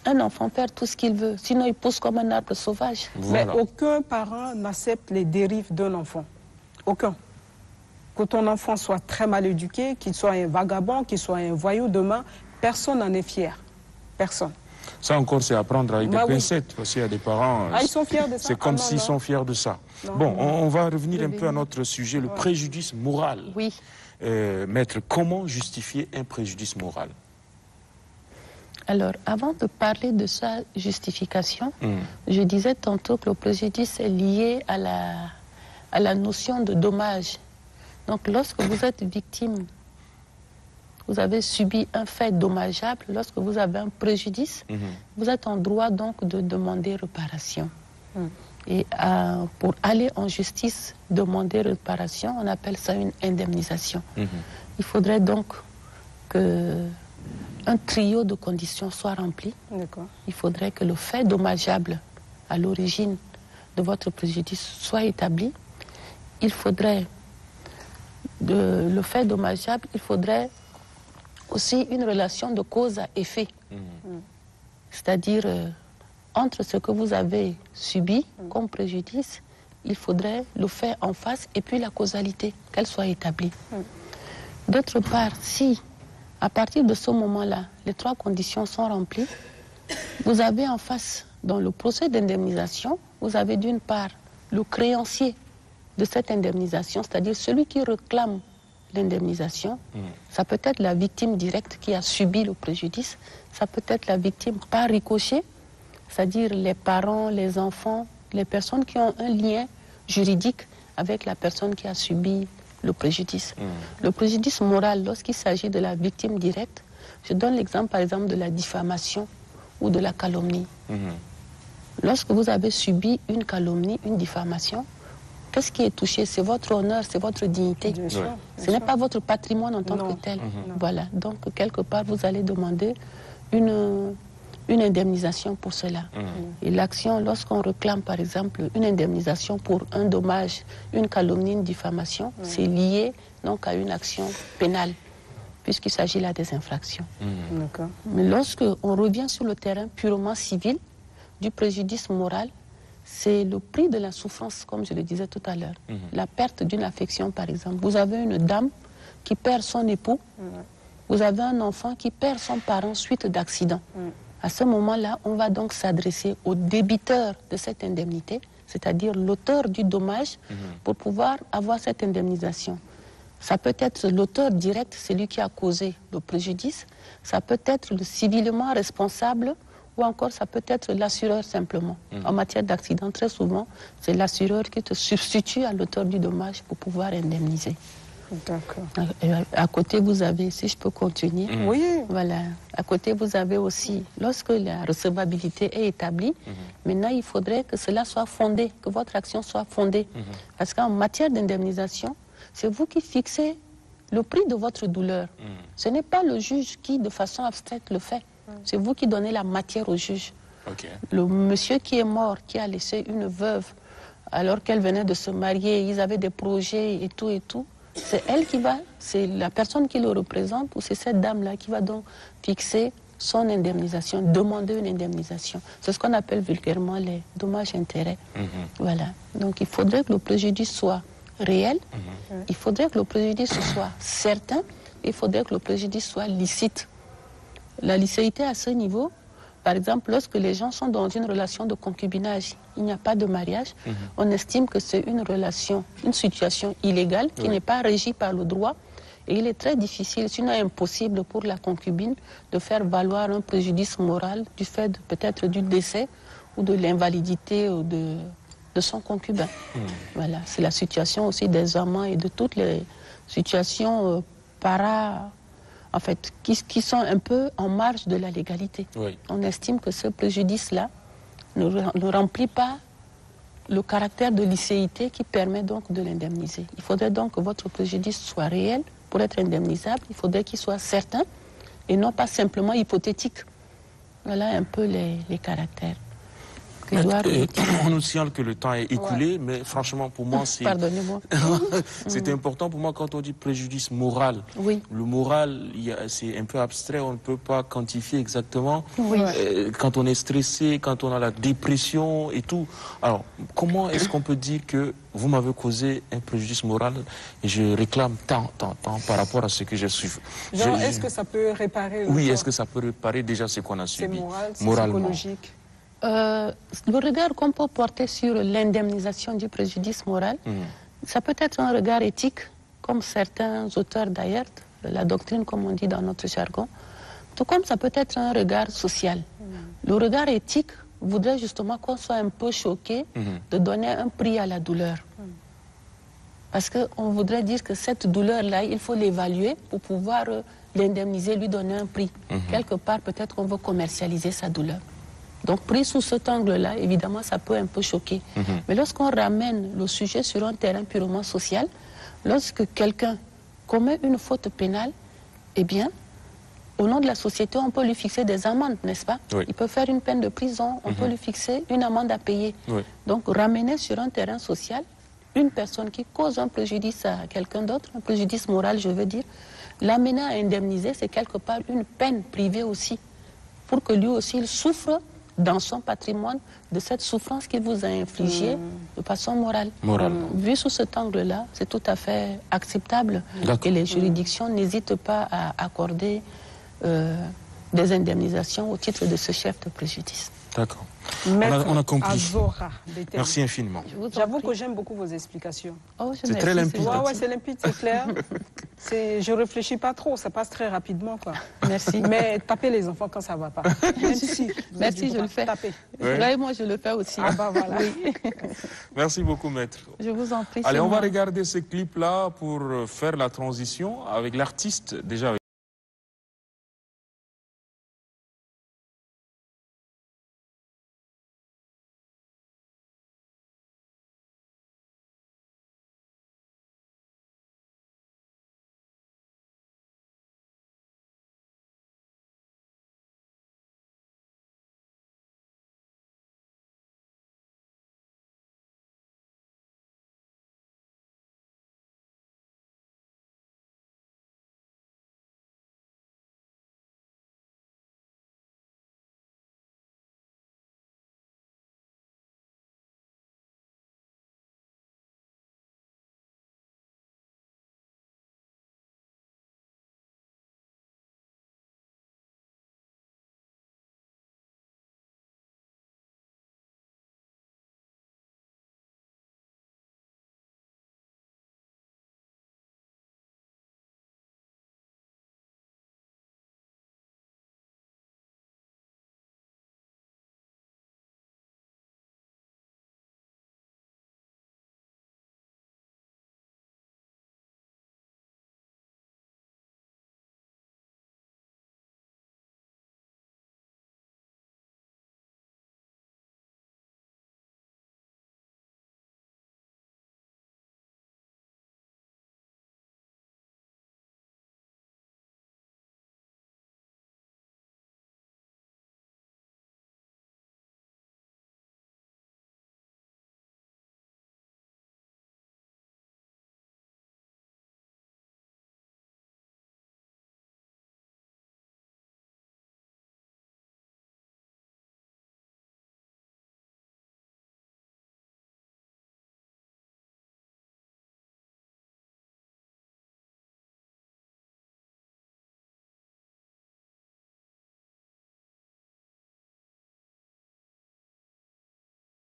un enfant faire tout ce qu'il veut, sinon il pousse comme un arbre sauvage. Voilà. Mais aucun parent n'accepte les dérives d'un enfant. Aucun. Que ton enfant soit très mal éduqué, qu'il soit un vagabond, qu'il soit un voyou demain, personne n'en est fier. Personne. Ça encore, c'est à prendre avec des pincettes, parce qu'il y a des parents... ils sont fiers de ça. C'est comme s'ils sont fiers de ça. Bon, on va revenir un peu à notre sujet, le préjudice moral. Oui. Maître, comment justifier un préjudice moral? Alors, avant de parler de sa justification, je disais tantôt que le préjudice est lié à la notion de dommage. Donc, lorsque vous êtes victime, vous avez subi un fait dommageable, lorsque vous avez un préjudice, vous êtes en droit donc de demander réparation. Et pour aller en justice, demander réparation, on appelle ça une indemnisation. Il faudrait donc qu'un trio de conditions soit rempli. Il faudrait que le fait dommageable à l'origine de votre préjudice soit établi. Il faudrait, le fait dommageable, il faudrait aussi une relation de cause à effet. C'est-à-dire, entre ce que vous avez subi comme préjudice, il faudrait le fait en face et puis la causalité, qu'elle soit établie. D'autre part, si, à partir de ce moment-là, les trois conditions sont remplies, vous avez en face, dans le procès d'indemnisation, vous avez d'une part le créancier de cette indemnisation, c'est-à-dire celui qui réclame l'indemnisation. Ça peut être la victime directe qui a subi le préjudice, ça peut être la victime par ricochet, c'est-à-dire les parents, les enfants, les personnes qui ont un lien juridique avec la personne qui a subi le préjudice. Le préjudice moral, lorsqu'il s'agit de la victime directe, je donne l'exemple par exemple de la diffamation ou de la calomnie. Lorsque vous avez subi une calomnie, une diffamation, qu'est-ce qui est touché? C'est votre honneur, c'est votre dignité. Ce n'est pas votre patrimoine en tant que tel. Voilà. Donc, quelque part, vous allez demander une indemnisation pour cela. Et l'action, lorsqu'on réclame, par exemple, une indemnisation pour un dommage, une calomnie, une diffamation, c'est lié donc à une action pénale, puisqu'il s'agit là des infractions. Mais lorsqu'on revient sur le terrain purement civil, du préjudice moral, c'est le prix de la souffrance, comme je le disais tout à l'heure. La perte d'une affection, par exemple. Vous avez une dame qui perd son époux, vous avez un enfant qui perd son parent suite d'accident. À ce moment-là, on va donc s'adresser au débiteur de cette indemnité, c'est-à-dire l'auteur du dommage, pour pouvoir avoir cette indemnisation. Ça peut être l'auteur direct, celui qui a causé le préjudice, ça peut être le civilement responsable, ou encore ça peut être l'assureur simplement. En matière d'accident, très souvent, c'est l'assureur qui te substitue à l'auteur du dommage pour pouvoir indemniser. D'accord. À côté, vous avez, si je peux continuer, oui. Voilà. À côté, vous avez aussi, lorsque la recevabilité est établie, maintenant, il faudrait que cela soit fondé, que votre action soit fondée. Parce qu'en matière d'indemnisation, c'est vous qui fixez le prix de votre douleur. Ce n'est pas le juge qui, de façon abstraite, le fait. C'est vous qui donnez la matière au juge. Le monsieur qui est mort, qui a laissé une veuve alors qu'elle venait de se marier, ils avaient des projets et tout et tout. C'est elle qui va, c'est la personne qui le représente ou c'est cette dame-là qui va donc fixer son indemnisation, demander une indemnisation. C'est ce qu'on appelle vulgairement les dommages-intérêts. Voilà. Donc il faudrait que le préjudice soit réel, il faudrait que le préjudice soit certain, il faudrait que le préjudice soit licite. La licéité à ce niveau, par exemple, lorsque les gens sont dans une relation de concubinage, il n'y a pas de mariage, on estime que c'est une relation, une situation illégale qui n'est pas régie par le droit. Et il est très difficile, sinon impossible pour la concubine de faire valoir un préjudice moral du fait peut-être du décès ou de l'invalidité de son concubin. Voilà, c'est la situation aussi des amants et de toutes les situations en fait, qui sont un peu en marge de la légalité. On estime que ce préjudice-là ne remplit pas le caractère de licéité qui permet donc de l'indemniser. Il faudrait donc que votre préjudice soit réel pour être indemnisable. Il faudrait qu'il soit certain et non pas simplement hypothétique. Voilà un peu les caractères. On nous signale que le temps est écoulé, mais franchement, pour moi, c'est... Pardonnez-moi. C'est important pour moi quand on dit préjudice moral. Oui. Le moral, c'est un peu abstrait, on ne peut pas quantifier exactement. Oui. Quand on est stressé, quand on a la dépression et tout. Alors, comment est-ce qu'on peut dire que vous m'avez causé un préjudice moral et je réclame tant par rapport à ce que j'ai suivi? Genre, est-ce que ça peut réparer? Oui, est-ce que ça peut réparer déjà ce qu'on a subi? C'est moral, c'est moralement. psychologique. Le regard qu'on peut porter sur l'indemnisation du préjudice moral, ça peut être un regard éthique, comme certains auteurs d'ailleurs, la doctrine comme on dit dans notre jargon, tout comme ça peut être un regard social. Le regard éthique voudrait justement qu'on soit un peu choqué de donner un prix à la douleur. Parce qu'on voudrait dire que cette douleur-là, il faut l'évaluer pour pouvoir l'indemniser, lui donner un prix. Quelque part, peut-être qu'on veut commercialiser sa douleur. Donc, pris sous cet angle-là, évidemment, ça peut un peu choquer. Mais lorsqu'on ramène le sujet sur un terrain purement social, lorsque quelqu'un commet une faute pénale, eh bien, au nom de la société, on peut lui fixer des amendes, n'est-ce pas? Il peut faire une peine de prison, on peut lui fixer une amende à payer. Donc, ramener sur un terrain social une personne qui cause un préjudice à quelqu'un d'autre, un préjudice moral, je veux dire, l'amener à indemniser, c'est quelque part une peine privée aussi, pour que lui aussi, il souffre dans son patrimoine de cette souffrance qu'il vous a infligée de façon morale. Vu sous cet angle-là, c'est tout à fait acceptable et les juridictions n'hésitent pas à accorder des indemnisations au titre de ce chef de préjudice. D'accord. On a compris. Azora, merci infiniment. J'avoue que j'aime beaucoup vos explications. C'est très limpide. Ouais, c'est limpide, c'est clair. Je ne réfléchis pas trop, ça passe très rapidement, quoi. Merci. Mais tapez les enfants quand ça ne va pas. Merci, je le fais. Tapez. Ouais, moi, je le fais aussi. Ah bah voilà. Oui. Merci beaucoup, maître. Je vous en prie. Allez, on va regarder ce clip-là pour faire la transition avec l'artiste déjà.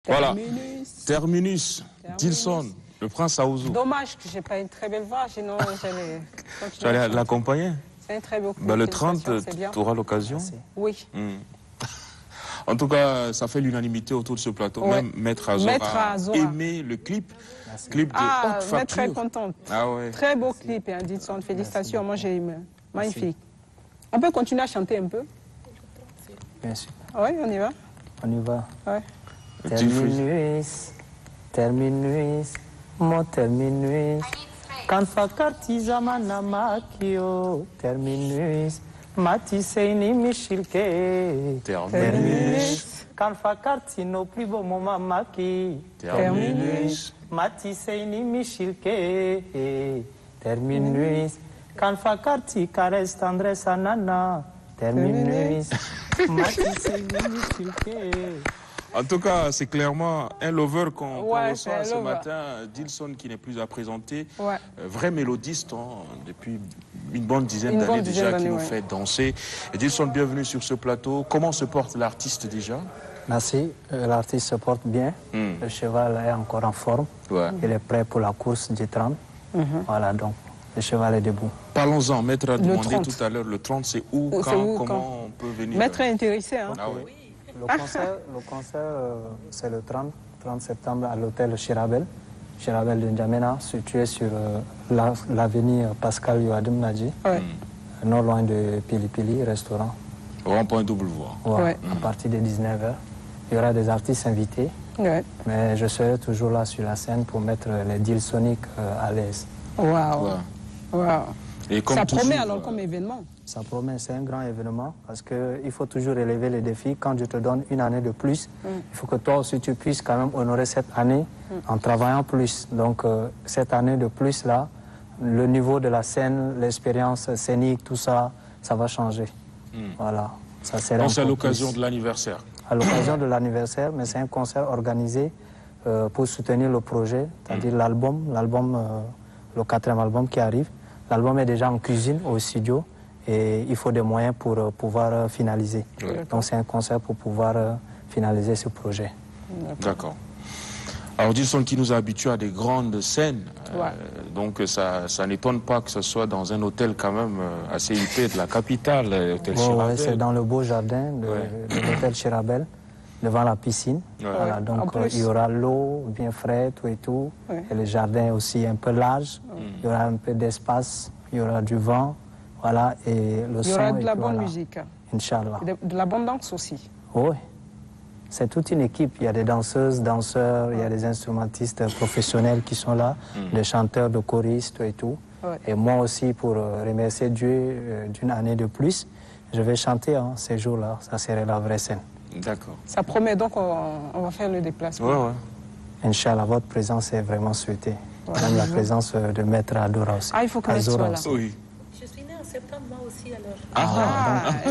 Voilà, Terminus, Dilson, le prince Aouzou. Dommage que je n'ai pas une très belle voix, sinon j'allais continuer. Tu allais l'accompagner? C'est un très beau clip. Le 30, tu auras l'occasion. Oui. En tout cas, ça fait l'unanimité autour de ce plateau. Ouais. Même Maître Azor a aimé le clip. Clip de haute facture. Très contente. Ah ouais. Très beau clip, hein, Dilson. Félicitations. Moi, j'ai aimé. Magnifique. On peut continuer à chanter un peu? Bien sûr. Oui, on y va. On y va. Ouais. Terminus, terminus, mon terminus. Kan fakarti zamana makio, terminus. Matiseini Michilke, terminus. Kan fakarti no plus beau moment maki, terminus. Matiseini Michilke, terminus. Kan fakarti caresse tendresse anana, terminus. Matiseini Michilke. En tout cas, c'est clairement un lover qu'on reçoit ce matin. Dilson qui n'est plus à présenter. Ouais. Vrai mélodiste, hein, depuis une bonne dizaine d'années déjà, qui nous fait danser. Et Dilson, bienvenue sur ce plateau. Comment se porte l'artiste déjà? Merci. L'artiste se porte bien. Le cheval est encore en forme. Ouais. Il est prêt pour la course du 30. Voilà, donc le cheval est debout. Parlons-en. Maître a demandé tout à l'heure, le 30, c'est où, comment on peut venir? Maître est intéressé. Hein. Ah oui. Le concert c'est le 30 septembre à l'hôtel Chirabel de N'Djamena, situé sur l'avenue Pascal Yoadim Nadji, non loin de Pili Pili, restaurant. Rond-point double voie. Ouais, à partir de 19h. Il y aura des artistes invités, mais je serai toujours là sur la scène pour mettre les Dilsoniques à l'aise. Waouh! Wow. Ça promet alors comme événement? Ça promet, c'est un grand événement parce qu'il faut toujours relever les défis. Quand je te donne une année de plus, il faut que toi aussi tu puisses quand même honorer cette année en travaillant plus. Donc cette année de plus là, le niveau de la scène, l'expérience scénique, tout ça, ça va changer. Voilà. Ça sera donc c'est à l'occasion de l'anniversaire? À l'occasion de l'anniversaire, mais c'est un concert organisé pour soutenir le projet, c'est-à-dire l'album, le 4e album qui arrive. L'album est déjà en cuisine au studio et il faut des moyens pour pouvoir finaliser. Donc c'est un concert pour pouvoir finaliser ce projet. D'accord. Alors Dilson qui nous a habitués à des grandes scènes, donc ça n'étonne pas que ce soit dans un hôtel quand même assez huppé de la capitale, l'hôtel Chirabel. C'est dans le beau jardin de l'hôtel Chirabel, devant la piscine. Voilà, donc il y aura l'eau bien fraîche, tout et tout. Et le jardin aussi un peu large. Il y aura un peu d'espace, il y aura du vent. Voilà, et le son. Il y aura de la bonne musique. Inch'Allah. De la bonne danse aussi. Oui. C'est toute une équipe. Il y a des danseuses, danseurs, il y a des instrumentistes professionnels qui sont là, des chanteurs, des choristes et tout. Et moi aussi, pour remercier Dieu d'une année de plus, je vais chanter ces jours-là. Ça serait la vraie scène. D'accord. Ça promet donc on va faire le déplacement. Inch'Allah, votre présence est vraiment souhaitée. Même la présence de Maître Adora aussi. Ah, il faut que Maître soit là. Oui. Je suis née en septembre, moi aussi, alors.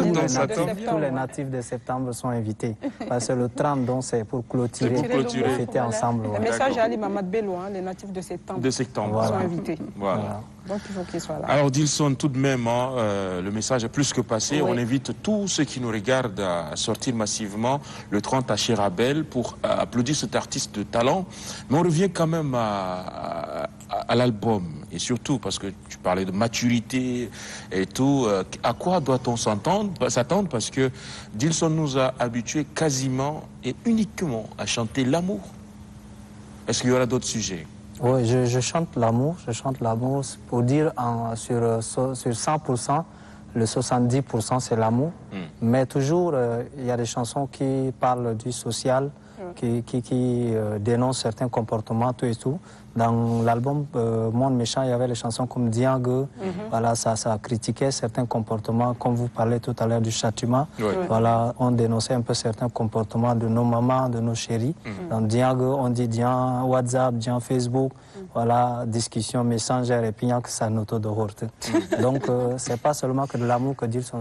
Donc, tous les natifs de septembre sont invités. Parce que le 30, donc, c'est pour clôturer, fêter ensemble. Le message à Ali Mamad Bello, les natifs de septembre, sont invités. Voilà. Donc il faut qu'il soit là. Alors Dilson, tout de même, le message est plus que passé. On invite tous ceux qui nous regardent à sortir massivement le 30 à Chirabel pour applaudir cet artiste de talent. Mais on revient quand même à l'album. Et surtout, parce que tu parlais de maturité et tout, à quoi doit-on s'attendre? Parce que Dilson nous a habitués quasiment et uniquement à chanter l'amour. Est-ce qu'il y aura d'autres sujets? Oui, je chante l'amour. Pour dire sur 100%, le 70% c'est l'amour. Mais toujours, il y a des chansons qui parlent du social, qui dénoncent certains comportements, tout et tout. Dans l'album Monde Méchant, il y avait les chansons comme Diangue. Voilà, ça critiquait certains comportements, comme vous parlez tout à l'heure du châtiment. Voilà, on dénonçait un peu certains comportements de nos mamans, de nos chéris. Dans Diangue, on dit Dian WhatsApp, Dian Facebook. Voilà, discussion, messenger, et puis il y a que ça note de horte. Donc, c'est pas seulement que de l'amour que Dilson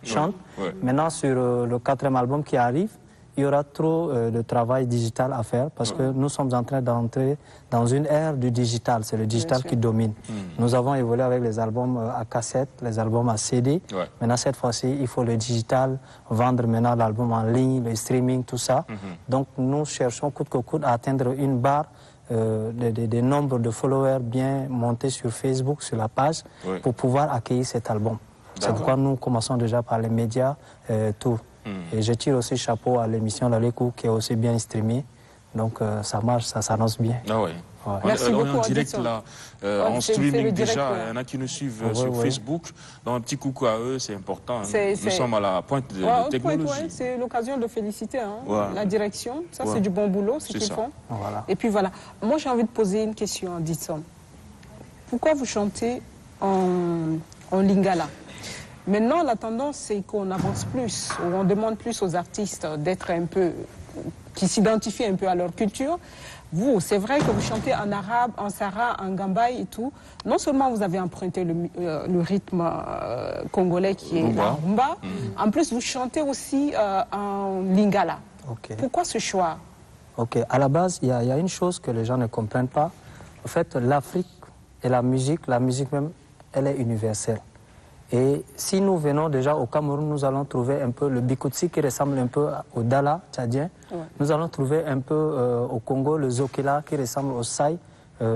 chante. Maintenant, sur le 4e album qui arrive, il y aura trop de travail digital à faire parce que nous sommes en train d'entrer dans une ère du digital. C'est le digital qui domine. Nous avons évolué avec les albums à cassette, les albums à CD. Maintenant, cette fois-ci, il faut le digital, vendre maintenant l'album en ligne, le streaming, tout ça. Donc, nous cherchons coûte que coûte à atteindre une barre des nombres de followers bien montés sur Facebook, sur la page, pour pouvoir accueillir cet album. C'est pourquoi nous commençons déjà par les médias, tout. Et je tire aussi chapeau à l'émission La Lécou qui est aussi bien streamée. Donc ça marche, ça s'annonce bien. Ah ouais. Merci beaucoup, en direct là, en streaming déjà, il y en a qui nous suivent sur Facebook. Donc un petit coucou à eux, c'est important. Nous sommes à la pointe de la technologie. C'est l'occasion de féliciter la direction. Ça, c'est du bon boulot, ce qu'ils font. Et puis voilà. Moi, j'ai envie de poser une question à Ditson. Pourquoi vous chantez en lingala? Maintenant, la tendance, c'est qu'on avance plus, ou on demande plus aux artistes d'être un peu, qui s'identifient un peu à leur culture. Vous, c'est vrai que vous chantez en arabe, en sara, en gambaï et tout. Non seulement vous avez emprunté le rythme congolais qui est la rumba, en plus vous chantez aussi en lingala. Pourquoi ce choix? À la base, il y a une chose que les gens ne comprennent pas. En fait, l'Afrique et la musique même, elle est universelle. Et si nous venons déjà au Cameroun, nous allons trouver un peu le bikoutsi qui ressemble un peu au dala tchadien. Nous allons trouver un peu au Congo le zokela qui ressemble au saï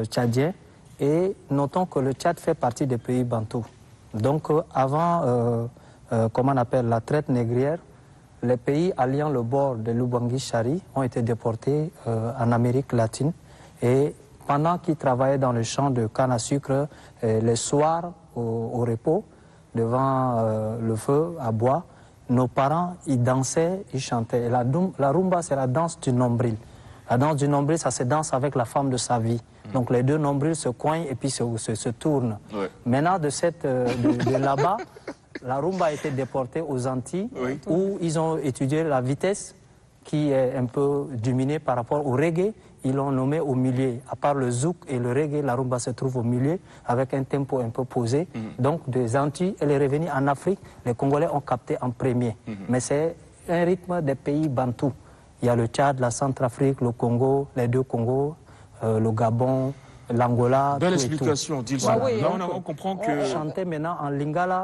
tchadien. Et notons que le Tchad fait partie des pays bantous. Donc avant, comment on appelle, la traite négrière, les pays alliant le bord de l'Ubangui-Chari ont été déportés en Amérique latine. Et pendant qu'ils travaillaient dans le champ de canne à sucre, les soirs au repos, devant le feu à bois, nos parents, ils dansaient, ils chantaient. Et la rumba, c'est la danse du nombril. La danse du nombril, ça se danse avec la femme de sa vie. Donc les deux nombrils se coignent et puis se tournent. Maintenant, de là-bas, la rumba a été déportée aux Antilles, où ils ont étudié la vitesse qui est un peu diminuée par rapport au reggae. Ils l'ont nommé au milieu. À part le zouk et le reggae, la rumba se trouve au milieu avec un tempo un peu posé. Donc des Antilles, elle est revenue en Afrique. Les Congolais ont capté en premier. Mais c'est un rythme des pays bantous. Il y a le Tchad, la Centrafrique, le Congo, les deux Congos, le Gabon, l'Angola. Belle explication, Dilson. Là, on comprend que... Chanter maintenant en lingala,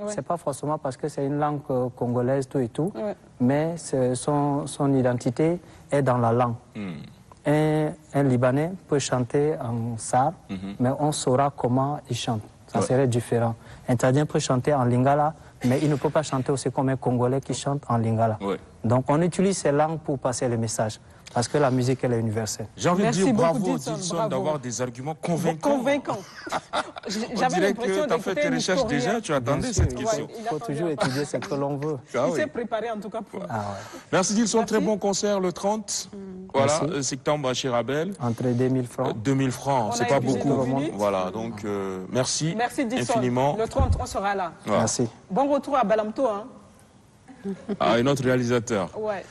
c'est pas forcément parce que c'est une langue congolaise, tout et tout, mais son identité est dans la langue. Un Libanais peut chanter en sar, mais on saura comment il chante. Ça serait différent. Un Tchadien peut chanter en lingala, mais il ne peut pas chanter aussi comme un Congolais qui chante en lingala. Donc on utilise ces langues pour passer le message. Parce que la musique, elle est universelle. J'ai envie de dire bravo, Dilson, d'avoir des arguments convaincants. On dirait que tu as fait tes recherches déjà, tu attendais cette question. Il faut toujours étudier ce que l'on veut. Il s'est préparé en tout cas pour... Merci Dilson, très bon concert le 30. Voilà, septembre à Chirabel. Entre 2000 francs. 2000 francs, c'est pas beaucoup. Voilà, donc merci infiniment. Le 30, on sera là. Merci. Bon retour à Balamto. Ah, et notre réalisateur. Ouais.